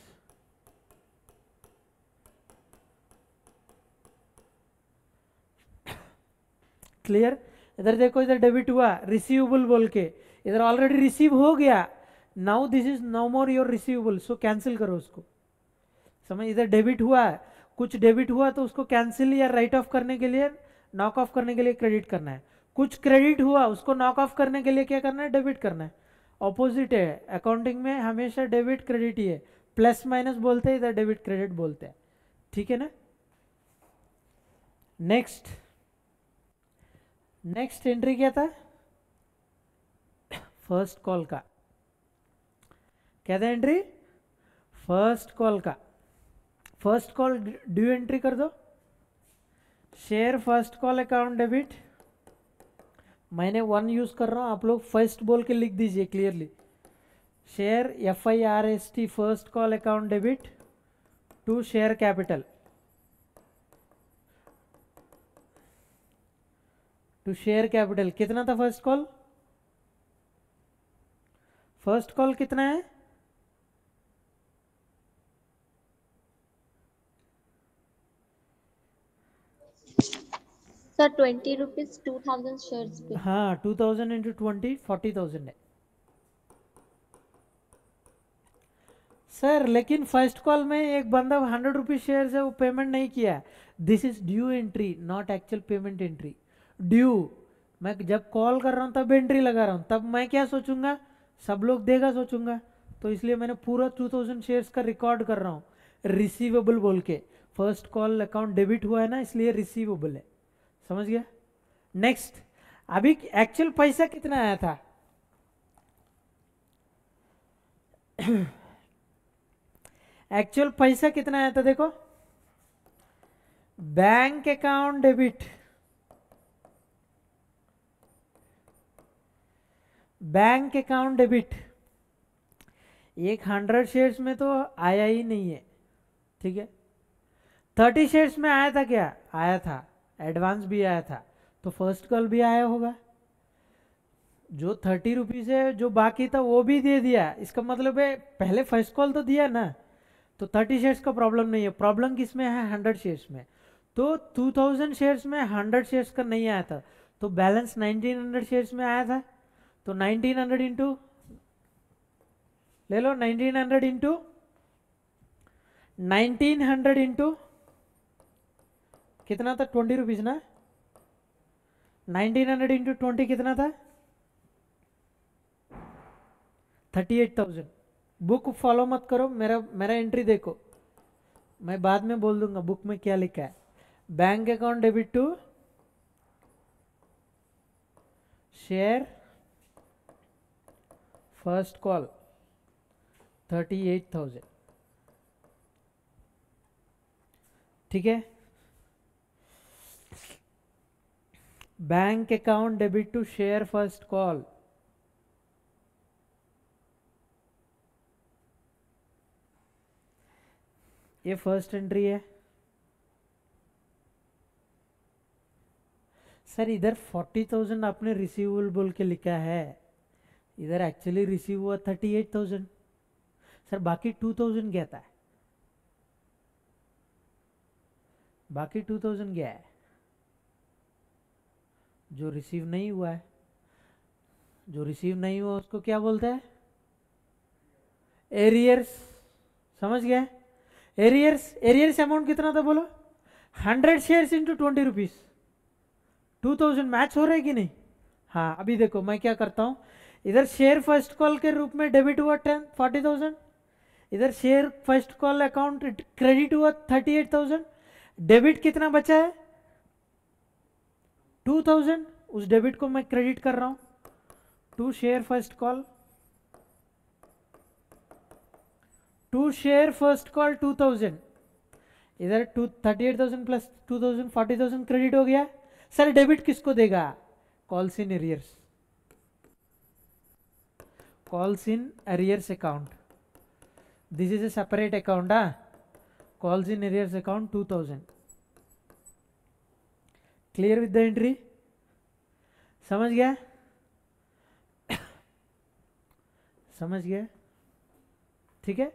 क्लियर? इधर देखो, इधर डेबिट हुआ, रिसीवेबल बोल के, इधर ऑलरेडी रिसीव हो गया, now this is no more your receivable, so cancel करो उसको। समझ? इधर डेबिट हुआ, कुछ डेबिट हुआ तो उसको कैंसिल या राइट ऑफ करने के लिए, नॉक ऑफ करने के लिए क्रेडिट करना है। कुछ क्रेडिट हुआ, उसको नॉक ऑफ करने के लिए क्या करना है? डेबिट करना है। ऑपोजिट है, अकाउंटिंग में हमेशा डेबिट क्रेडिट ही है, प्लस माइनस बोलते हैं, इधर डेबिट क्रेडिट बोलते हैं। ठीक है ना? नेक्स्ट एंट्री क्या था? फर्स्ट कॉल का। क्या था एंट्री? फर्स्ट कॉल का। फर्स्ट कॉल ड्यू एंट्री कर दो, share first call account debit. मैंने 1 यूज कर रहा हूं, आप लोग फर्स्ट बोल के लिख दीजिए clearly. Share FIRST first call account debit to share capital, to share capital. कितना था फर्स्ट कॉल? फर्स्ट कॉल कितना है? सर 20 रुपीज 2000 शेयर्स पे। हाँ, 2000 इंटू 20 40,000 है सर। लेकिन फर्स्ट कॉल में एक बंदा 100 रुपीज शेयर है, वो पेमेंट नहीं किया। This is due entry, not actual payment entry. Due, मैं जब कॉल कर रहा हूँ तब एंट्री लगा रहा हूँ, तब मैं क्या सोचूंगा? सब लोग देगा सोचूंगा, तो इसलिए मैंने पूरा 2000 शेयर्स का रिकॉर्ड कर रहा हूँ रिसीवेबल बोल के। फर्स्ट कॉल अकाउंट डेबिट हुआ है ना, इसलिए रिसीवेबल है। समझ गया? नेक्स्ट, अभी एक्चुअल पैसा कितना आया था? एक्चुअल पैसा कितना आया था देखो, bank account debit, bank account debit, एक 100 शेयर्स में तो आया ही नहीं है। ठीक है, 30 शेयर्स में आया था क्या? आया था, एडवांस भी आया था, तो फर्स्ट कॉल भी आया होगा। जो 30 रुपीज है, जो बाकी था वो भी दे दिया, इसका मतलब है पहले फर्स्ट कॉल तो दिया ना, तो 30 शेयर्स का प्रॉब्लम नहीं है। प्रॉब्लम किस में है? 100 शेयर्स में। तो 2000 शेयर्स में 100 शेयर्स का नहीं आया था, तो बैलेंस 1900 शेयर्स में आया था। तो 1900 इंटू ले लो, 1900 इंटू 1900 इंटू कितना था? 20 रुपीज ना। 1900 इंटू 20 कितना था? 38,000। बुक फॉलो मत करो, मेरा एंट्री देखो, मैं बाद में बोल दूंगा बुक में क्या लिखा है। Bank account debit to share first call 38,000। ठीक है, bank account debit to share first call, ये फर्स्ट एंट्री है सर। इधर 40,000 आपने रिसीवेबल बोल के लिखा है, इधर एक्चुअली रिसीव हुआ 38,000 सर। बाकी 2,000 क्या था? बाकी 2,000 क्या है? जो रिसीव नहीं हुआ है। जो रिसीव नहीं हुआ उसको क्या बोलते हैं? एरियर्स। समझ गया? एरियर्स अमाउंट कितना था बोलो? 100 शेयर्स इंटू 20 रुपीज, 2000 मैच हो रहा है कि नहीं? हाँ, अभी देखो मैं क्या करता हूं, इधर शेयर फर्स्ट कॉल के रूप में डेबिट हुआ 40,000, इधर share first call account credit हुआ 38,000, डेबिट कितना बचा है 2,000, उस डेबिट को मैं क्रेडिट कर रहा हूं to share first call, to share first call 2,000, इधर 38,000 प्लस 2,000 40,000 क्रेडिट हो गया। सर डेबिट किसको देगा, calls in arrears, calls in arrears account, this is A separate account, calls in arrears account 2,000, clear with the entry, समझ गया, समझ गया, ठीक है।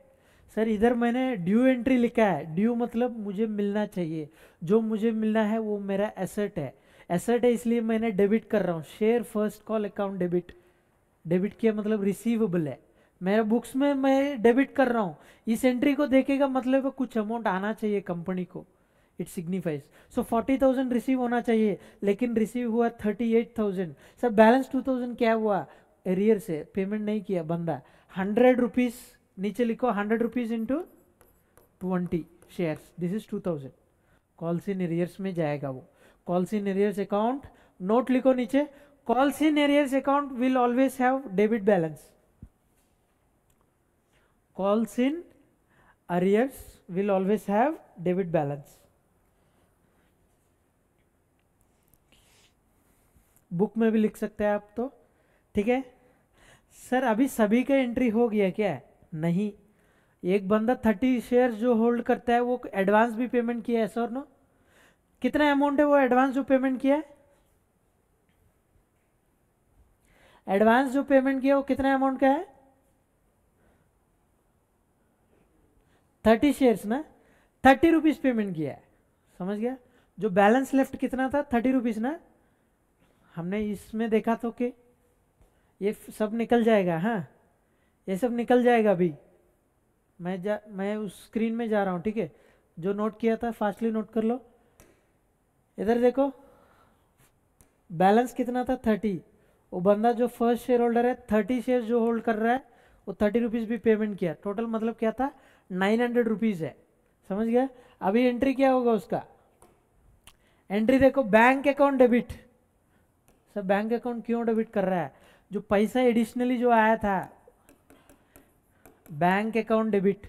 सर इधर मैंने ड्यू एंट्री लिखा है, ड्यू मतलब मुझे मिलना चाहिए, जो मुझे मिलना है वो मेरा एसेट है, एसेट है इसलिए मैंने डेबिट कर रहा हूँ, share first call account debit, debit किया मतलब रिसीवेबल है, मेरे बुक्स में मैं डेबिट कर रहा हूँ, इस एंट्री को देखेगा मतलब कुछ अमाउंट आना चाहिए कंपनी को, इट सिग्निफाइज। सो 40,000 रिसीव होना चाहिए लेकिन रिसीव हुआ 38,000। सर बैलेंस 2,000 क्या हुआ, एरियर से पेमेंट नहीं किया बंदा, 100 रुपीज नीचे लिखो, 100 rupees into 20 shares, this is 2,000, calls in arrears में जाएगा वो, calls in arrears account, note लिखो नीचे, calls in arrears account will always have debit balance, calls in arrears will always have debit balance। Book में भी लिख सकते हैं आप तो, ठीक है। सर अभी सभी का एंट्री हो गया क्या, नहीं, एक बंदा 30 शेयर जो होल्ड करता है वो एडवांस भी पेमेंट किया है, सर नो, कितना अमाउंट है वो एडवांस जो पेमेंट किया है, एडवांस जो पेमेंट किया वो कितना अमाउंट का है, 30 शेयर्स ना, 30 रुपीज पेमेंट किया है, समझ गया, जो बैलेंस लेफ्ट कितना था 30 रुपीज ना, हमने इसमें देखा तो कि ये सब निकल जाएगा, हाँ ये सब निकल जाएगा अभी, मैं उस स्क्रीन में जा रहा हूँ, ठीक है, जो नोट किया था फास्टली नोट कर लो, इधर देखो बैलेंस कितना था 30, वो बंदा जो फर्स्ट शेयर होल्डर है 30 शेयर जो होल्ड कर रहा है वो 30 रुपीज भी पेमेंट किया, टोटल मतलब क्या था 900 रुपीज है, समझ गया। अभी एंट्री क्या होगा उसका, एंट्री देखो बैंक अकाउंट डेबिट, सब बैंक अकाउंट क्यों डेबिट कर रहा है, जो पैसा एडिशनली जो आया था, bank account debit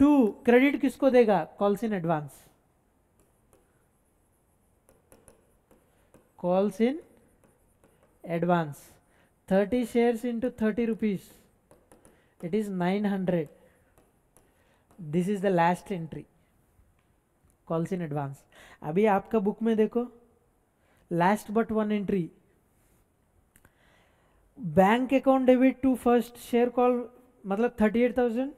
to credit किसको देगा, calls in advance, calls in advance, 30 shares into 30 rupees, it is 900, this is the last entry, calls in advance. अभी आपका बुक में देखो last but one entry, bank account debit to first share call मतलब 38,000,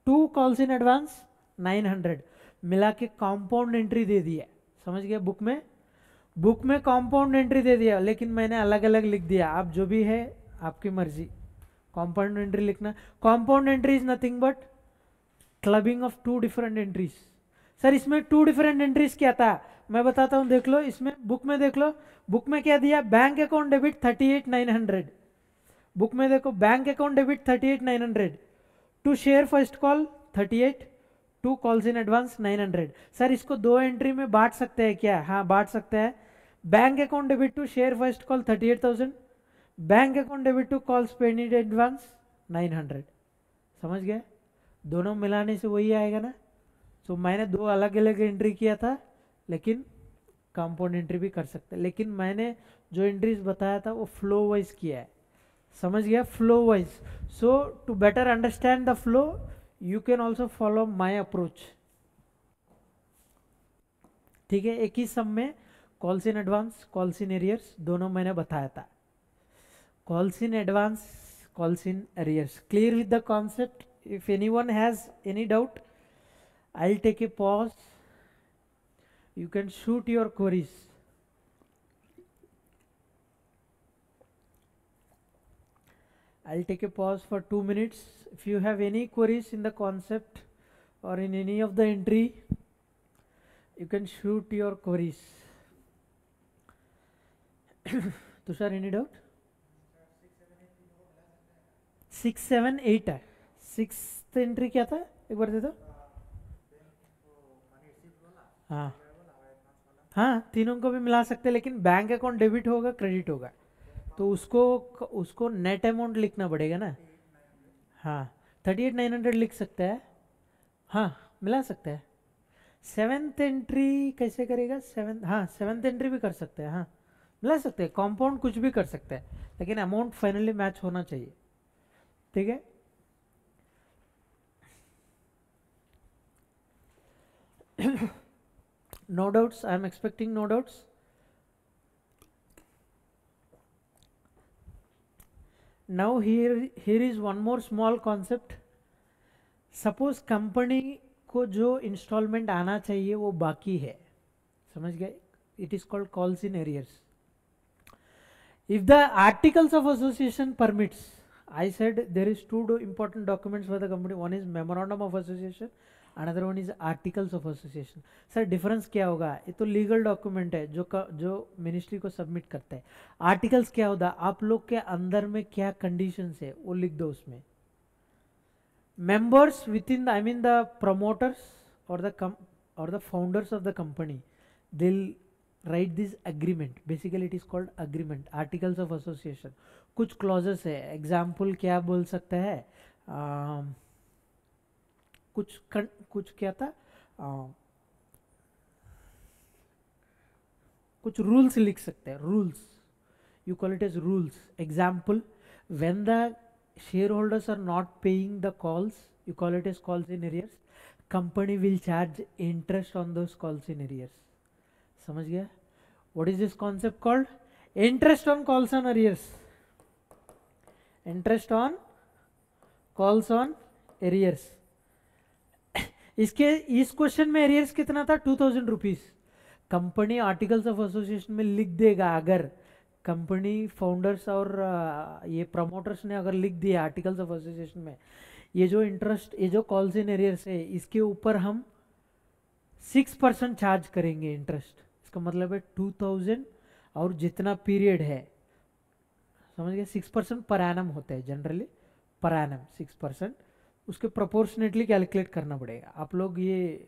to calls in advance 900, मिला के compound entry दे दिया, समझ गया, बुक में कॉम्पाउंड एंट्री दे दिया, लेकिन मैंने अलग अलग लिख दिया, आप जो भी है आपकी मर्जी, कॉम्पाउंड एंट्री लिखना, compound entry is nothing but clubbing of two different entries. Sir इसमें टू डिफरेंट एंट्रीज क्या था, मैं बताता हूं, देख लो इसमें, बुक में देख लो, बुक में क्या दिया, बैंक अकाउंट डेबिट 38,900, बुक में देखो bank account debit 38,900, to share first call 38, to calls in advance 900। Sir इसको दो एंट्री में बांट सकते हैं क्या, हाँ बांट सकते हैं, bank account debit to share first call 38,000, bank account debit to calls paid in advance 900, समझ गए, दोनों मिलाने से वही आएगा ना। सो मैंने दो अलग अलग एंट्री किया था, लेकिन कंपाउंड एंट्री भी कर सकते हैं, लेकिन मैंने जो एंट्रीज बताया था वो फ्लो वाइज किया है, समझ गया, flow wise. So to better understand the flow you can also follow my approach, ठीक है। एक ही सम में calls in advance, calls in arrears दोनों मैंने बताया था, calls in advance, calls in arrears, clear with the concept. If anyone has any doubt, I'll take a pause, you can shoot your queries. I'll take a pause for 2 minutes. If you have any queries in the concept or in any of the entry, you can shoot your queries. Tushar, any doubt? 6, 7, 8 है, sixth entry क्या था, एक बार दे दो। हाँ हाँ, तीनों को भी मिला सकते हैं, लेकिन बैंक अकाउंट डेबिट होगा क्रेडिट होगा, तो उसको उसको नेट अमाउंट लिखना पड़ेगा ना। हाँ, 38,900 लिख सकता है, हाँ मिला सकता है। सेवेंथ एंट्री कैसे करेगा, सेवेंथ, हाँ सेवेंथ एंट्री भी कर सकते हैं, हाँ मिला सकते हैं, कॉम्पाउंड कुछ भी कर सकते हैं, लेकिन अमाउंट फाइनली मैच होना चाहिए, ठीक है। No doubts, I am expecting no doubts. Now here is one more small concept. Suppose company को जो इंस्टॉलमेंट आना चाहिए वो बाकी है, समझ गए, it is called calls in arrears. If the articles of association permits, I said there is two important documents for the company. One is memorandum of association, another one is articles of association. Sir difference क्या होगा, ये तो legal document है जो ministry को submit करता है. Articles क्या होता है, आप लोग के अंदर में क्या कंडीशंस है वो लिख दो उसमें. Members within I mean the promoters और the founders of the company, दिल write this agreement. Basically it is called agreement, articles of association. कुछ clauses है, example क्या बोल सकता है, कुछ क्या था, कुछ rules लिख सकते हैं, rules, you call it as rules. Example, when the shareholders are not paying the calls, you call it as calls in arrears, company will charge interest on those calls in arrears. समझ गया. What is this concept called? Interest on calls on arrears. Interest on calls on arrears. इस question में arrears कितना था, 2000 rupees. Company articles of association में लिख देगा, अगर कंपनी फाउंडर्स और ये प्रमोटर्स ने अगर लिख दिया आर्टिकल्स ऑफ एसोसिएशन में, ये जो इंटरेस्ट, ये जो कॉल्स इन एरियर्स है, इसके ऊपर हम 6% चार्ज करेंगे इंटरेस्ट. इसका मतलब है 2000 और जितना पीरियड है, समझ गए, 6% पर एनम होता है जनरली, पर एनम 6%, उसके प्रोपोर्शनेटली कैलकुलेट करना पड़ेगा. आप लोग ये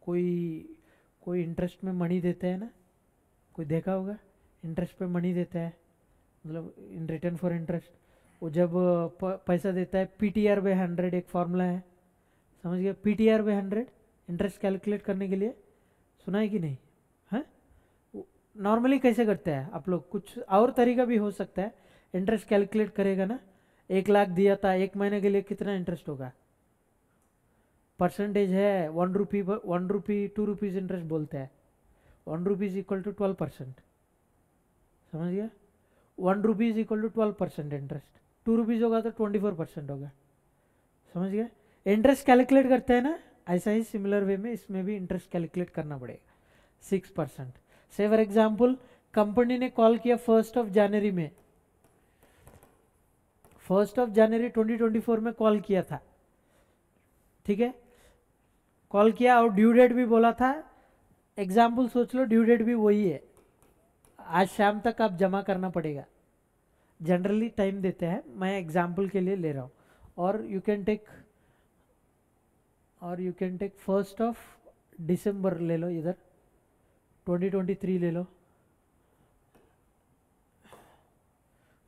कोई इंटरेस्ट में मनी देते हैं ना, कोई देखा होगा इंटरेस्ट पे मनी देता है, मतलब इन रिटर्न फॉर इंटरेस्ट, वो जब पैसा देता है PTR by 100 एक फॉर्मूला है, समझ गए, PTR by 100 इंटरेस्ट कैलकुलेट करने के लिए, सुना है कि नहीं. हाँ, नॉर्मली कैसे करते हैं आप लोग, कुछ और तरीका भी हो सकता है. इंटरेस्ट कैलकुलेट करेगा ना, 1 लाख दिया था, 1 महीने के लिए कितना इंटरेस्ट होगा, परसेंटेज है 1 रुपी 2 रुपीज इंटरेस्ट बोलते हैं. 1 रुपीज इक्वल टू 12%, समझ गया. 1 rupees equal to 12% interest, 2 rupees होगा तो 24% होगा, समझ गया. इंटरेस्ट कैलकुलेट करते हैं ना, ऐसा ही सिमिलर वे में इसमें भी इंटरेस्ट कैलकुलेट करना पड़ेगा 6%. से फॉर एग्जाम्पल कंपनी ने कॉल किया 1 जनवरी में, 1 जनवरी 2024 में कॉल किया था, ठीक है, कॉल किया और ड्यू डेट भी बोला था. एग्जाम्पल सोच लो, ड्यू डेट भी वही है, आज शाम तक आप जमा करना पड़ेगा. जनरली टाइम देते हैं, मैं एग्जाम्पल के लिए ले रहा हूँ. और यू कैन टेक 1 दिसंबर ले लो, इधर 2023 ले लो,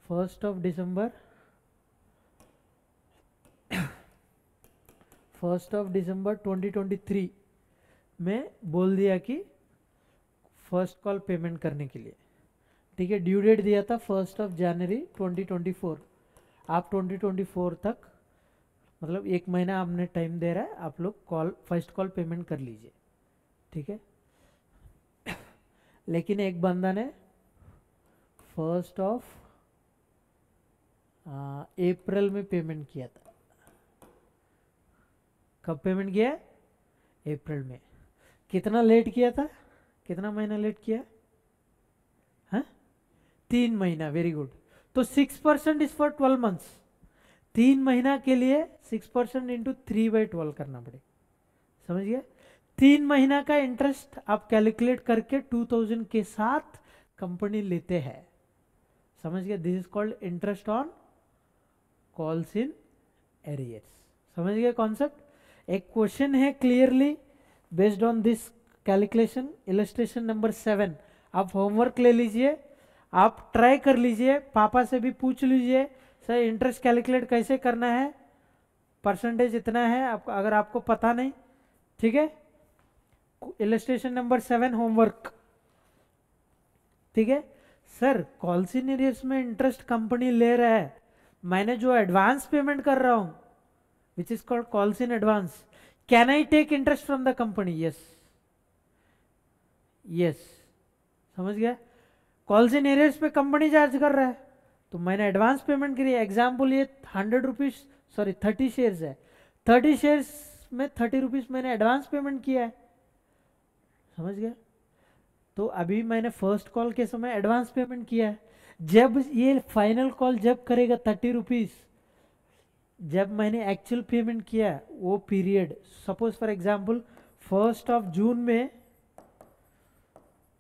1 दिसंबर 2023 में बोल दिया कि फर्स्ट कॉल पेमेंट करने के लिए, ठीक है. ड्यू डेट दिया था 1 जनवरी 2024, आप 2024 तक, मतलब 1 महीना आपने टाइम दे रहा है, आप लोग फर्स्ट कॉल पेमेंट कर लीजिए, ठीक है. लेकिन एक बंदा ने 1 अप्रैल में पेमेंट किया था. कब पेमेंट किया, अप्रैल में. कितना लेट किया था, कितना महीना लेट किया, हाँ 3 महीना. Very good. तो 6% इज फॉर 12 मंथ्स, 3 महीना के लिए 6% इंटू 3/12 करना पड़ेगा, समझ गया. 3 महीना का इंटरेस्ट आप कैलकुलेट करके 2000 के साथ कंपनी लेते हैं, समझ गया. This is called interest on calls in arrears. समझ गए कॉन्सेप्ट। एक क्वेश्चन है clearly based on this calculation, illustration number 7। आप होमवर्क ले लीजिए, आप ट्राई कर लीजिए, पापा से भी पूछ लीजिए सर इंटरेस्ट कैलकुलेट कैसे करना है, परसेंटेज इतना है आपको, अगर आपको पता नहीं, ठीक है। इलस्ट्रेशन नंबर 7 होमवर्क, ठीक है। सर कॉल्स इन एरियर्स में इंटरेस्ट कंपनी ले रहा है, मैंने जो एडवांस पेमेंट कर रहा हूं which is called calls in advance, can I take interest from the company? Yes, yes, समझ गया। कॉल्स इन एरियर्स पे कंपनी चार्ज कर रहा है, तो मैंने एडवांस पेमेंट करी। एग्जाम्पल ये 100 रुपीज, सॉरी 30 शेयर्स है, 30 शेयर्स में 30 रुपीज मैंने एडवांस पेमेंट किया है, समझ गया। तो अभी मैंने फर्स्ट कॉल के समय एडवांस पेमेंट किया है, जब ये फाइनल कॉल जब करेगा 30 रुपीज, जब मैंने एक्चुअल पेमेंट किया वो पीरियड, सपोज फॉर एग्जांपल 1 जून में,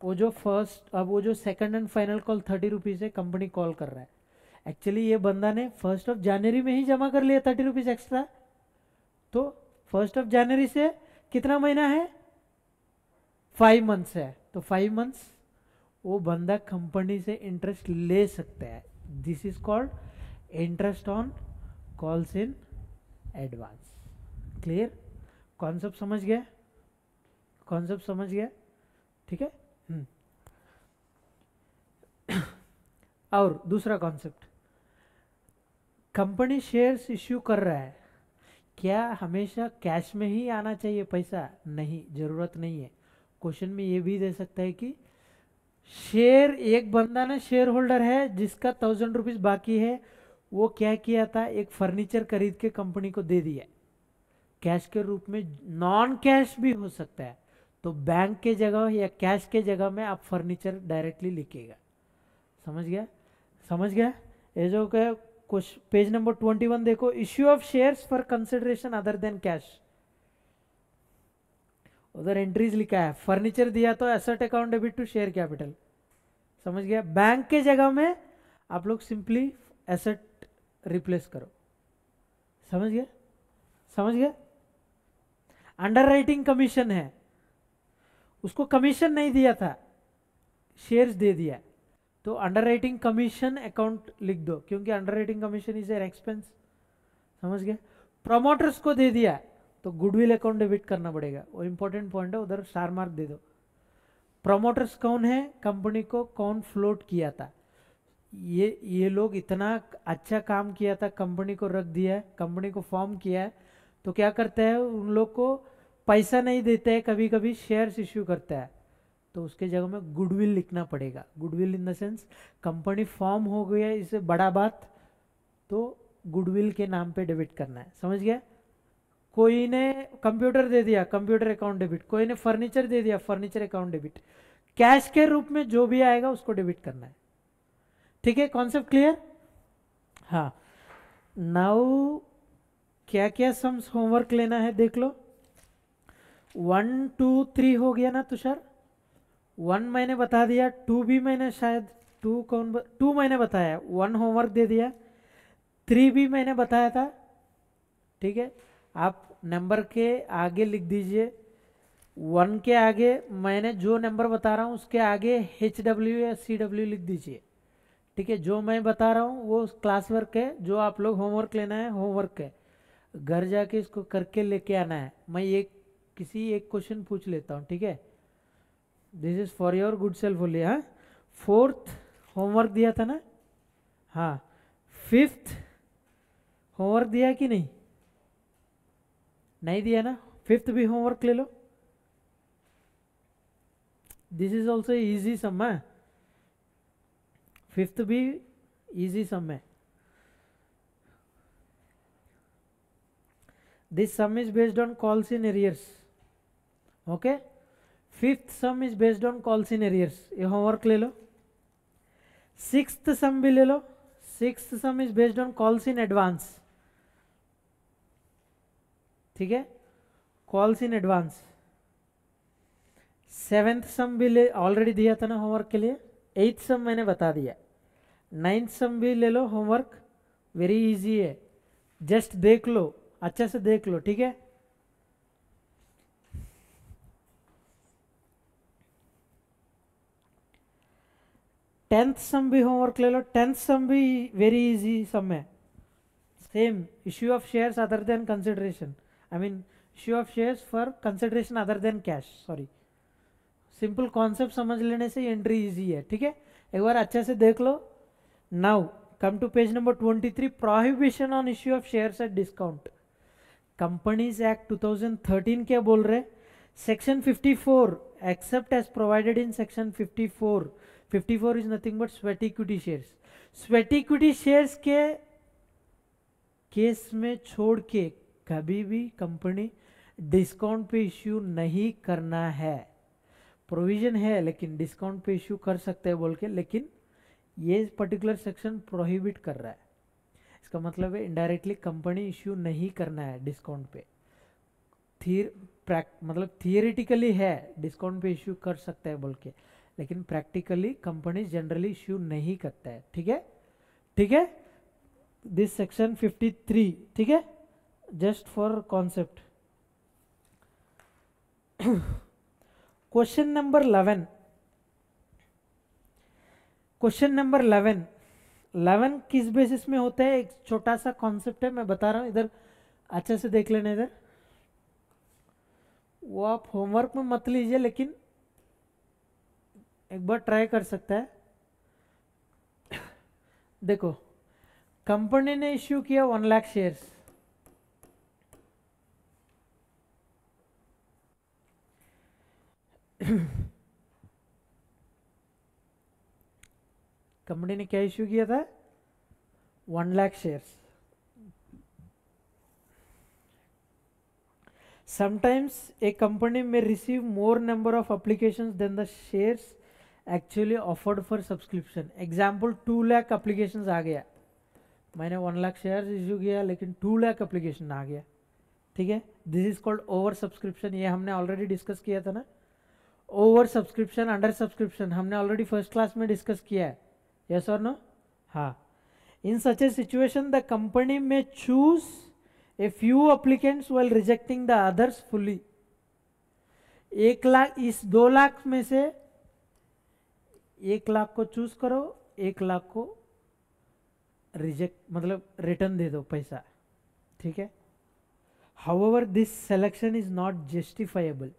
वो जो second and final call 30 rupees है, कंपनी कॉल कर रहा है, एक्चुअली ये बंदा ने 1 जनवरी में ही जमा कर लिया 30 रुपीज एक्स्ट्रा, तो 1 जनवरी से कितना महीना है, 5 मंथ्स है, तो 5 मंथ्स वो बंदा कंपनी से इंटरेस्ट ले सकता है। This is called interest on calls in advance. Clear? Concept समझ गया? कॉन्सेप्ट समझ गया? ठीक है। और दूसरा कॉन्सेप्ट, कंपनी शेयर्स इश्यू कर रहा है, क्या हमेशा कैश में ही आना चाहिए पैसा? नहीं, जरूरत नहीं है। क्वेश्चन में ये भी दे सकता है कि शेयर, एक बंदा ना शेयर होल्डर है जिसका 1000 रुपीज बाकी है, वो क्या किया था, एक फर्नीचर खरीद के कंपनी को दे दिया कैश के रूप में, नॉन कैश भी हो सकता है, तो बैंक के जगह या कैश के जगह में आप फर्नीचर डायरेक्टली लिखिएगा। समझ गया? समझ गया? ये जो क्या, पेज नंबर 21 देखो, issue of shares for consideration other than cash, उधर एंट्रीज लिखा है, फर्नीचर दिया तो asset account debit to share capital. समझ गया? बैंक के जगह में आप लोग सिंपली एसेट रिप्लेस करो। समझ गया? समझ गया? अंडर राइटिंग कमीशन है, उसको कमीशन नहीं दिया था, शेयर्स दे दिया, तो अंडर राइटिंग कमीशन अकाउंट लिख दो, क्योंकि under writing commission is an expense. समझ गया? प्रोमोटर्स को दे दिया तो गुडविल अकाउंट डेबिट करना पड़ेगा, वो इंपॉर्टेंट पॉइंट है, उधर स्टार मार्क दे दो। प्रोमोटर्स कौन है? कंपनी को कौन फ्लोट किया था, ये लोग इतना अच्छा काम किया था, कंपनी को रख दिया है, कंपनी को फॉर्म किया है, तो क्या करता है, उन लोग को पैसा नहीं देते हैं, कभी कभी शेयर्स इश्यू करता है, तो उसके जगह में गुडविल लिखना पड़ेगा। Goodwill in the sense company form हो गया, इससे बड़ा बात, तो गुडविल के नाम पे डेबिट करना है। समझ गया? कोई ने कंप्यूटर दे दिया, कंप्यूटर अकाउंट डेबिट, कोई ने फर्नीचर दे दिया, फर्नीचर अकाउंट डेबिट, कैश के रूप में जो भी आएगा उसको डेबिट करना है। ठीक है? Concept clear? हाँ, नाउ क्या क्या सम्स होमवर्क लेना है देख लो। 1 2 3 हो गया ना तुषार? 1 मैंने बता दिया, 2 भी मैंने शायद, 2 मैंने बताया, 1 होमवर्क दे दिया, 3 भी मैंने बताया था। ठीक है, आप नंबर के आगे लिख दीजिए, 1 के आगे मैंने जो नंबर बता रहा हूँ उसके आगे HW या CW लिख दीजिए। ठीक है, जो मैं बता रहा हूँ वो क्लास वर्क है, जो आप लोग होमवर्क लेना है होमवर्क है, घर जाके इसको करके लेके आना है। मैं किसी एक क्वेश्चन पूछ लेता हूँ, ठीक है, this is for your good self only. हाँ, 4th होमवर्क दिया था ना? हाँ, 5th होमवर्क दिया कि नहीं? नहीं दिया ना? 5th भी होमवर्क ले लो। दिस इज ऑल्सो इजी सम है, 5th भी इजी सम है। This sum is based on calls in arrears. Okay? 5th sum is based on calls in arrears. ये होमवर्क ले लो। 6th sum भी ले लो। 6th sum is based on calls in advance. ठीक है? Calls in advance. 7th sum भी ले, already दिया था ना होमवर्क के लिए। 8th sum मैंने बता दिया। 9th sum भी ले लो होमवर्क, वेरी इजी है, जस्ट देख लो अच्छे से देख लो, ठीक है। टेंथ सम भी होमवर्क ले लो, टेंथ सम भी वेरी इजी सम है। Same issue of shares other than consideration, I mean issue of shares for consideration other than cash, sorry. Simple concept समझ लेने से एंट्री इजी है, ठीक है। एक बार अच्छे से देख लो। Now come to page number 23, prohibition on issue of shares at discount. Companies act 2013 क्या बोल रहे? Section 54 except as provided in section 54 is nothing but sweat equity shares. Sweat equity shares के केस में छोड़ के कभी भी कंपनी डिस्काउंट पे इश्यू नहीं करना है। प्रोविजन है लेकिन डिस्काउंट पे इश्यू कर सकते हैं बोल के, लेकिन ये पर्टिकुलर सेक्शन प्रोहिबिट कर रहा है। इसका मतलब है इनडायरेक्टली कंपनी इश्यू नहीं करना है डिस्काउंट पे। मतलब थियरिटिकली है डिस्काउंट पे इश्यू कर सकता है बोल के, लेकिन प्रैक्टिकली कंपनी जनरली इश्यू नहीं करता है, ठीक है, ठीक है। दिस सेक्शन 53, ठीक है, just for concept. Question number 11, question number 11 किस बेसिस में होता है? एक छोटा सा कॉन्सेप्ट है, मैं बता रहा हूं, इधर अच्छे से देख लेना। इधर वो आप होमवर्क में मत लीजिए, लेकिन एक बार ट्राई कर सकता है। देखो, कंपनी ने इश्यू किया 1 लाख शेयर्स। कंपनी ने क्या इश्यू किया था? 1 lakh shares. Sometimes a company may receive more number of applications than the shares actually offered for subscription. Example 2 lakh applications आ गया, मैंने 1 लाख शेयर्स इश्यू किया लेकिन 2 लाख एप्लीकेशन आ गया, ठीक है। This is called over subscription. ये हमने ऑलरेडी डिस्कस किया था ना। ओवर सब्सक्रिप्शन, अंडर सब्सक्रिप्शन हमने ऑलरेडी फर्स्ट क्लास में डिस्कस किया है, यस और नो? हाँ। इन such A situation the company में choose a few applicants while rejecting the others fully। 1 lakh, इस 2 लाख में से 1 लाख को चूज करो, 1 लाख को रिजेक्ट मतलब रिटर्न दे दो पैसा, ठीक है। However this selection is not justifiable.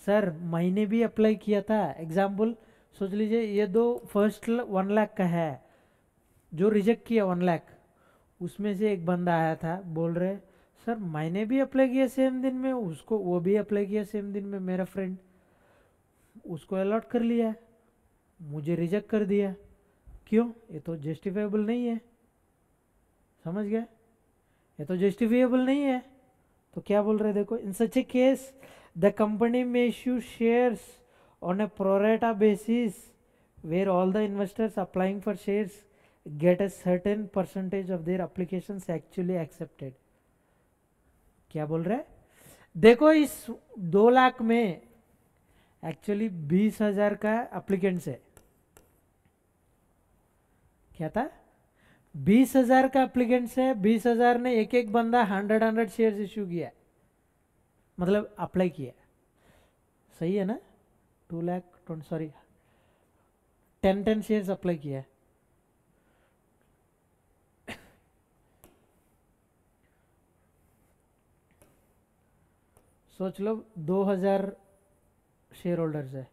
Sir मैंने भी अप्लाई किया था। एग्जाम्पल सोच लीजिए, ये दो फर्स्ट 1 लाख का है, जो रिजेक्ट किया 1 लाख, उसमें से एक बंदा आया था, बोल रहे सर मैंने भी अप्लाई किया सेम दिन में, उसको वो भी अप्लाई किया सेम दिन में, मेरा फ्रेंड, उसको अलॉट कर लिया, मुझे रिजेक्ट कर दिया। क्यों? ये तो जस्टिफाइबल नहीं है, समझ गया? ये तो जस्टिफाइबल नहीं है। तो क्या बोल रहे देखो, in such a case the company में issue shares on a pro rata basis where all the investors applying for shares get a certain percentage of their applications actually accepted। क्या बोल रहा है देखो, इस 2 लाख में एक्चुअली 20,000 का एप्लीकेंट्स है। क्या था? 20,000 का एप्लीकेंट्स है, 20,000 ने एक एक बंदा 100 शेयर्स इश्यू किया, मतलब अप्लाई किया, सही है ना? 2 लाख सॉरी 10 शेयर्स अप्लाई किया। सोच लो 2,000 शेयर होल्डर्स है,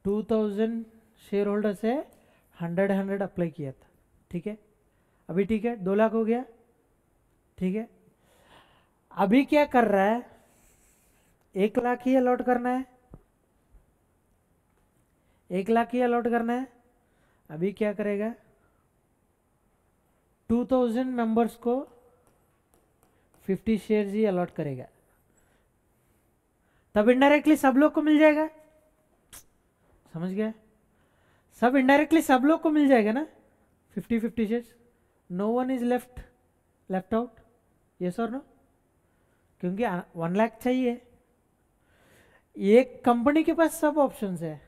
2,000 शेयर होल्डर्स है, 100 अप्लाई किया था, ठीक है। अभी ठीक है, 2 लाख हो गया, ठीक है। अभी क्या कर रहा है? 1 लाख ही अलॉट करना है, 1 लाख ही अलॉट करना है। अभी क्या करेगा? 2,000 मेंबर्स को 50 शेयर्स ही अलॉट करेगा, तब इनडायरेक्टली सब लोग को मिल जाएगा, समझ गया? सब इनडायरेक्टली सब लोग को मिल जाएगा ना 50-50 shares. No one is left out, yes और नो? क्योंकि 1 लाख चाहिए। एक कंपनी के पास सब ऑप्शंस है,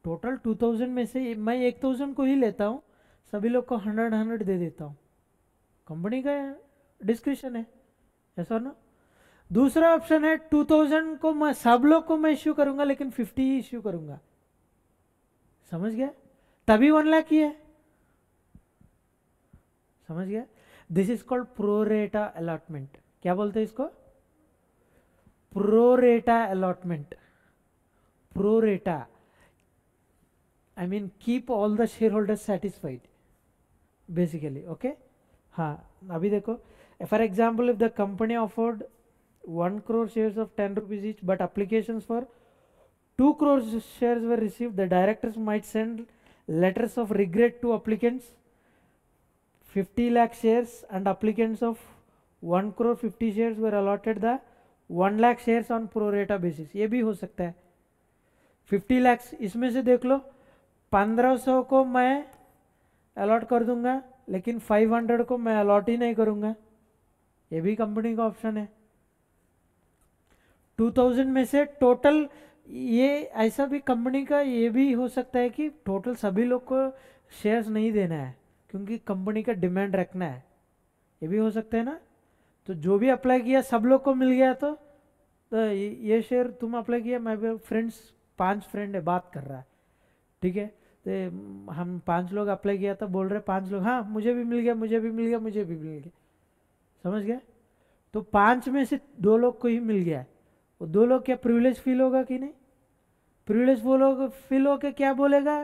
टोटल 2,000 में से मैं 1,000 को ही लेता हूं, सभी लोग को 100 दे देता हूं कंपनी का डिस्क्रिप्शन है, ऐसा ना। दूसरा ऑप्शन है 2000 को मैं सब लोग को मैं इश्यू करूंगा लेकिन 50 ही इश्यू करूंगा, समझ गया, तभी 1 लाख ही है, समझ गया। This is called pro rata allotment. क्या बोलते हैं इसको? Pro rata allotment. Pro rata I mean keep all the share holders satisfied basically, okay. हाँ, अभी देखो, for example if the company offered 1 crore shares of 10 rupees each, but applications for 2 crore shares were received, the directors might send letters of regret to applicants 50 lakh shares, and applicants of 1 crore 50 shares were allotted the 1 lakh shares on pro rata basis। ये भी हो सकता है 50 lakhs, इसमें से देख लो 1500 को मैं अलॉट कर दूंगा लेकिन 500 को मैं अलॉट ही नहीं करूंगा, ये भी कंपनी का ऑप्शन है। 2000 में से टोटल, ये ऐसा भी कंपनी का ये भी हो सकता है कि टोटल सभी लोग को शेयर्स नहीं देना है क्योंकि कंपनी का डिमांड रखना है, ये भी हो सकता है ना। तो जो भी अप्लाई किया सब लोग को मिल गया, तो ये शेयर तुम अप्लाई किया, मैं भी फ्रेंड्स 5 फ्रेंड है बात कर रहा है, ठीक है, तो हम 5 लोग अप्लाई किया था, बोल रहे 5 लोग हाँ मुझे भी मिल गया, मुझे भी मिल गया, मुझे भी मिल गया, समझ गया। तो 5 में से 2 लोग को ही मिल गया, वो 2 लोग क्या प्रिविलेज फील होगा कि नहीं? प्रिविलेज वो लोग फील होकर क्या बोलेगा,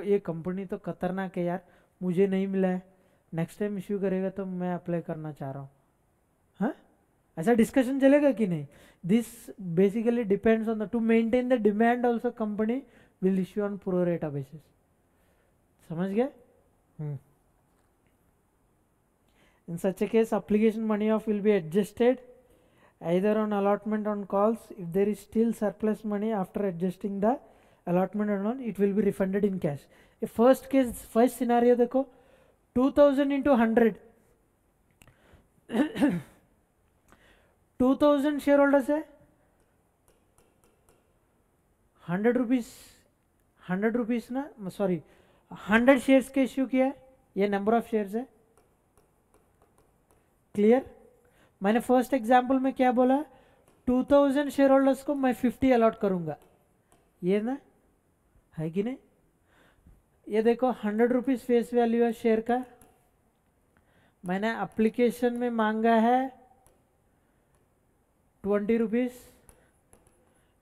ये कंपनी तो खतरनाक है यार, मुझे नहीं मिला है, नेक्स्ट टाइम इश्यू करेगा तो मैं अप्लाई करना चाह रहा हूँ, हाँ, ऐसा डिस्कशन चलेगा कि नहीं? This basically depends on the, to maintain the demand also company will issue on pro rata basis, समझ गए? In such a case, application money off will be adjusted either on allotment on calls. If there is still surplus money after adjusting the allotment or not, it will be refunded in cash. A first case, first scenario देखो, 2000 into 100 2000 share holders है, 100 rupees ना, sorry 100 shares के issue किया है, ये number of shares है, clear. मैंने first example में क्या बोला, 2000 शेयर होल्डर्स को मैं 50 अलॉट करूंगा, ये ना है कि नहीं? ये देखो 100 रुपीज फेस वैल्यू है शेयर का, मैंने एप्लीकेशन में मांगा है 20 रुपीज,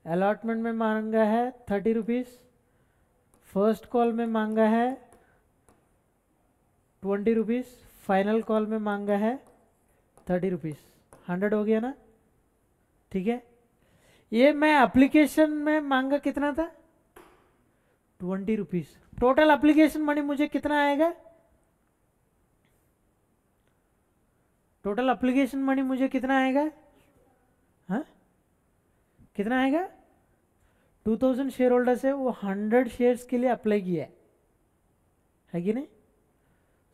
अलॉटमेंट में मांगा है 30 रुपीज, फर्स्ट कॉल में मांगा है 20 रुपीज, फाइनल कॉल में मांगा है 30 रुपीज, 100 हो गया ना, ठीक है। ये मैं एप्लीकेशन में मांगा कितना था, 20 रुपीज, टोटल एप्लीकेशन मनी मुझे कितना आएगा, टोटल एप्लीकेशन मनी मुझे कितना आएगा, हाँ कितना आएगा, 2000 शेयर होल्डर्स है, वो 100 शेयर्स के लिए अप्लाई किया है कि नहीं?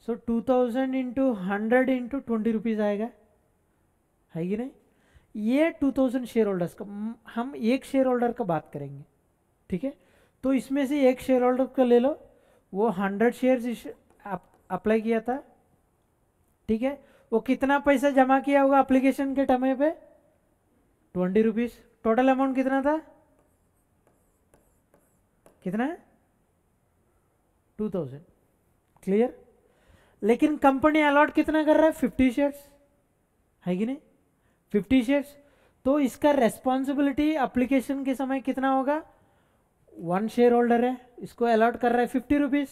सो 2000 इंटू 100 इंटू 20 रुपीज आएगा, है कि नहीं? ये 2000 शेयर होल्डर्स का, हम एक शेयर होल्डर का बात करेंगे, ठीक है। तो इसमें से एक शेयर होल्डर को ले लो, वो 100 शेयर्स अप्लाई किया था, ठीक है, वो कितना पैसा जमा किया होगा एप्लीकेशन के समय पे, 20 रुपीज, टोटल अमाउंट कितना था, कितना है, 2000, क्लियर। लेकिन कंपनी अलॉट कितना कर रहा है, 50 शेयर्स, है कि नहीं, 50 शेयर्स, तो इसका रेस्पॉन्सिबिलिटी एप्लीकेशन के समय कितना होगा, 1 शेयर होल्डर है, इसको अलॉट कर रहा है 50 रुपीज,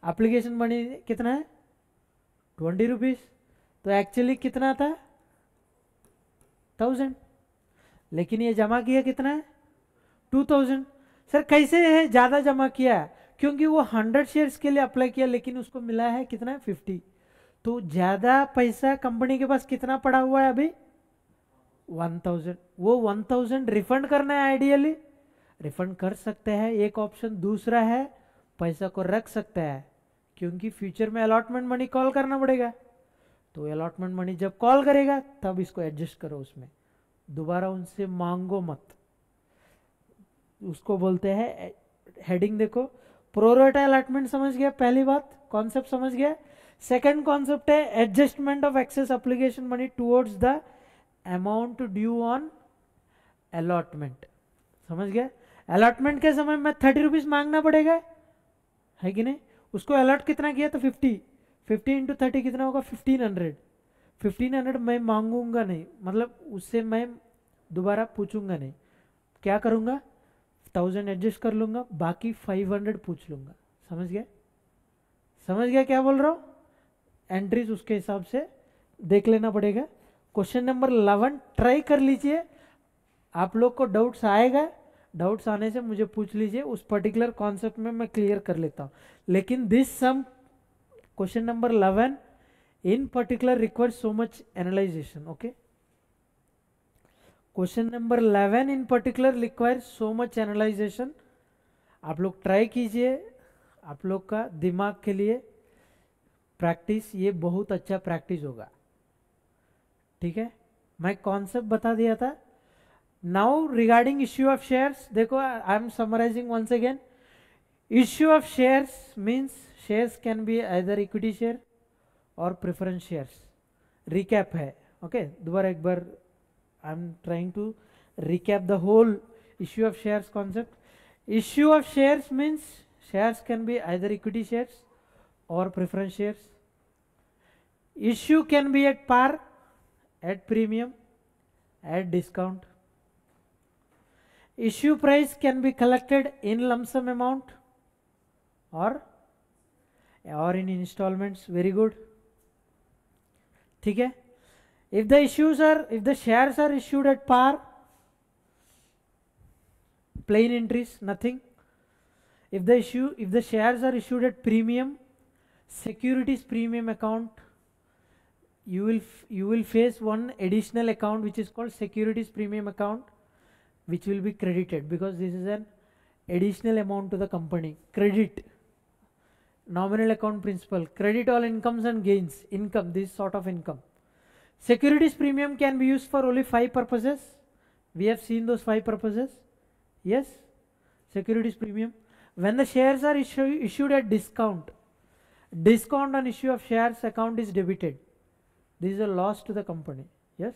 एप्लीकेशन मनी कितना है 20 रुपीज, तो एक्चुअली कितना था 1000, लेकिन ये जमा किया कितना है 2000। सर कैसे है ज़्यादा जमा किया, क्योंकि वो 100 शेयर्स के लिए अप्लाई किया लेकिन उसको मिला है कितना 50, तो ज़्यादा पैसा कंपनी के पास कितना पड़ा हुआ है अभी 1000, वो 1000 रिफंड करना है, आइडियली रिफंड कर सकते हैं, एक ऑप्शन। दूसरा है पैसा को रख सकता है, क्योंकि फ्यूचर में अलॉटमेंट मनी कॉल करना पड़ेगा, तो अलॉटमेंट मनी जब कॉल करेगा तब इसको एडजस्ट करो, उसमें दोबारा उनसे मांगो मत, उसको बोलते हैं हेडिंग देखो, प्रोरेटा अलॉटमेंट समझ गया, पहली बात कॉन्सेप्ट समझ गया। सेकंड कॉन्सेप्ट है adjustment of excess application money towards the amount due on allotment. समझ गया? अलॉटमेंट के समय में 30 रुपीज मांगना पड़ेगा, है कि नहीं? उसको अलॉट कितना किया तो 50, 50 इंटू 30 कितना होगा 1500। 1500 मैं मांगूंगा नहीं, मतलब उससे मैं दोबारा पूछूंगा नहीं, क्या करूंगा 1000 एडजस्ट कर लूंगा, बाकी 500 पूछ लूंगा। समझ गया? समझ गया क्या बोल रहा हूँ? एंट्रीज उसके हिसाब से देख लेना पड़ेगा। क्वेश्चन नंबर 11 ट्राई कर लीजिए, आप लोग को डाउट्स आएगा, डाउट्स आने से मुझे पूछ लीजिए, उस पर्टिकुलर कॉन्सेप्ट में मैं क्लियर कर लेता हूँ। लेकिन this sum question number 11 in particular requires so much analyzation. Okay, question number 11 in particular requires so much analyzation। आप लोग ट्राई कीजिए, आप लोग का दिमाग के लिए प्रैक्टिस, ये बहुत अच्छा प्रैक्टिस होगा। ठीक है, मैं कॉन्सेप्ट बता दिया था। Now regarding issue of shares, देखो I am summarising once again. Issue of shares means shares can be either equity share और प्रेफरेंस शेयर्स। रिकैप है, ओके दोबारा एक बार I am trying to recap the whole issue of shares concept. Issue of shares means shares can be either equity shares or preference shares. Issue can be at par, at premium, at discount. Issue price can be collected in lump sum amount or in installments. Very good. ठीक है? If the shares are issued at par, plain entries, nothing. If the shares are issued at premium, securities premium account, you will face one additional account which is called securities premium account, which will be credited because this is an additional amount to the company. Credit, nominal account principal, credit all incomes and gains, income, this sort of income. Securities premium can be used for only 5 purposes. We have seen those 5 purposes. Yes, securities premium. When the shares are issued at discount on issue of shares account is debited. This is a loss to the company. Yes,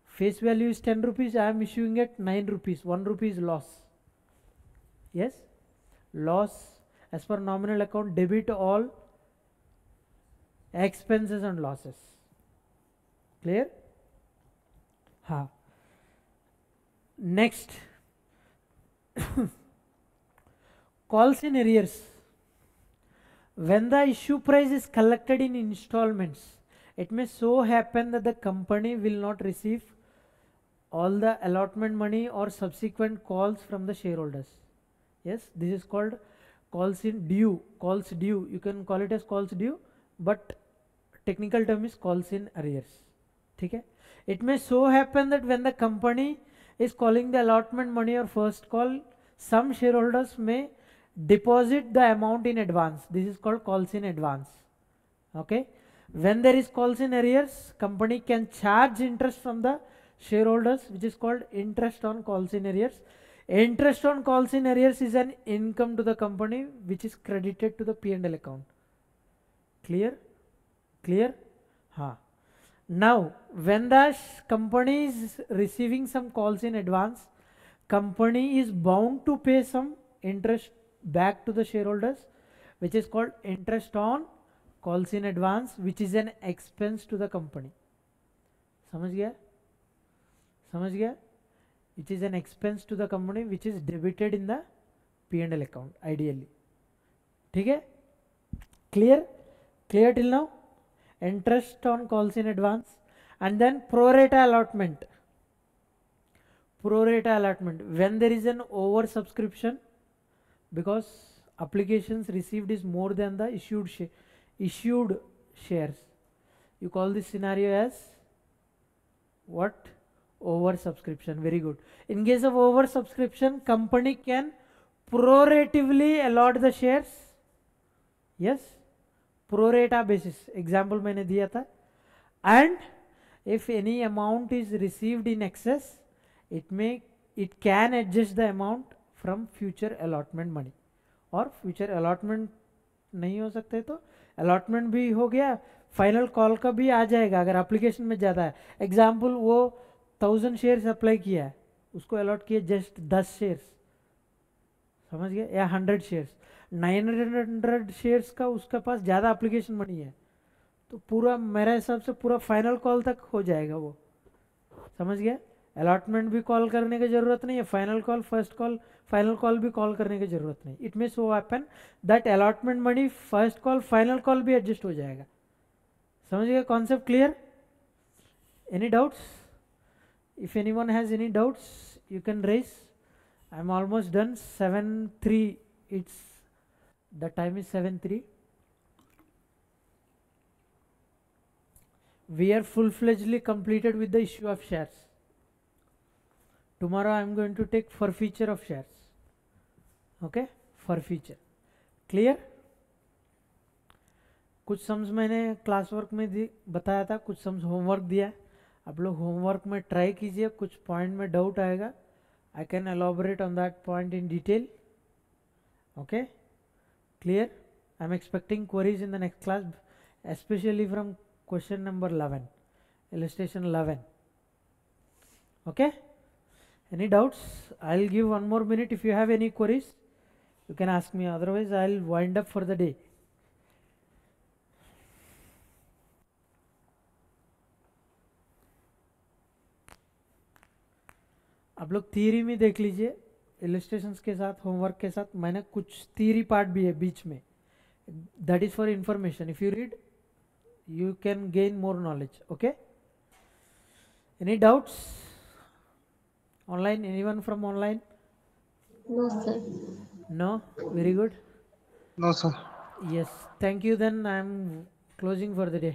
face value is 10 rupees, I am issuing at 9 rupees, 1 rupee is loss. Yes, loss as per nominal account, debit all expenses and losses. Clear? Ha. Next, calls in arrears. When the issue price is collected in installments, it may so happen that the company will not receive all the allotment money or subsequent calls from the shareholders. Yes, this is called calls in due, calls due. You can call it as calls due, but technical term is calls in arrears. Okay? It may so happen that when the company is calling the allotment money or first call, some shareholders may deposit the amount in advance. This is called calls in advance. Okay, when there is calls in arrears, company can charge interest from the shareholders, which is called interest on calls in arrears. Interest on calls in arrears is an income to the company which is credited to the P&L account. Clear? Clear? Ha. Now when the company is receiving some calls in advance, company is bound to pay some interest back to the shareholders, which is called interest on calls in advance, which is an expense to the company. समझ गया? समझ गया? It is an expense to the company which is debited in the P&L account ideally. ठीक है? Clear? Clear till now? Interest on calls in advance, and then pro rata allotment. Pro rata allotment, when there is an over subscription because applications received is more than the issued shares, you call this scenario as what? Over subscription. Very good. In case of over subscription, company can proratively allot the shares. Yes, pro rata basis, example मैंने दिया था. And if any amount is received in excess, it can adjust the amount from future allotment money, और future allotment नहीं हो सकते तो allotment भी हो गया, फाइनल कॉल का भी आ जाएगा अगर एप्लीकेशन में ज़्यादा है. एग्जाम्पल वो 1000 शेयर्स अप्लाई किया है, उसको अलॉट किए जस्ट 10 शेयर्स, समझ गए, या 100 शेयर्स, 900 शेयर्स का उसके पास ज़्यादा एप्लीकेशन मनी है, तो पूरा मेरे हिसाब से पूरा फाइनल कॉल तक हो जाएगा वो, समझ गया. अलॉटमेंट भी कॉल करने की ज़रूरत नहीं है, final call, first call, final call भी कॉल करने की ज़रूरत नहीं. It may so happen that allotment money first call final call भी एडजस्ट हो जाएगा. समझ गया concept clear? Any doubts? If anyone has any doubts you can raise. I am almost done. 7:03 it's the time is 7:03. We are full-fledgedly completed with the issue of shares. Tomorrow I am going to take forfeiture of shares. Okay, forfeiture. Clear? कुछ sums मैंने class work में बताया था, कुछ sums homework दिया है. आप लोग होमवर्क में ट्राई कीजिए, कुछ पॉइंट में डाउट आएगा, I can elaborate on that point in detail. Okay, clear? I am expecting queries in the next class, especially from question number 11, illustration 11. Okay, any doubts? I'll give one more minute. If you have any queries you can ask me, otherwise I'll wind up for the day. आप लोग theory में देख लीजिए, illustrations के साथ, homework के साथ. मैंने कुछ थियरी पार्ट भी है बीच में, that is for information. If you read you can gain more knowledge. Okay, any doubts? Online, anyone from online? No, sir. No? Very good. No, sir. Yes, thank you. Then I am closing for the day.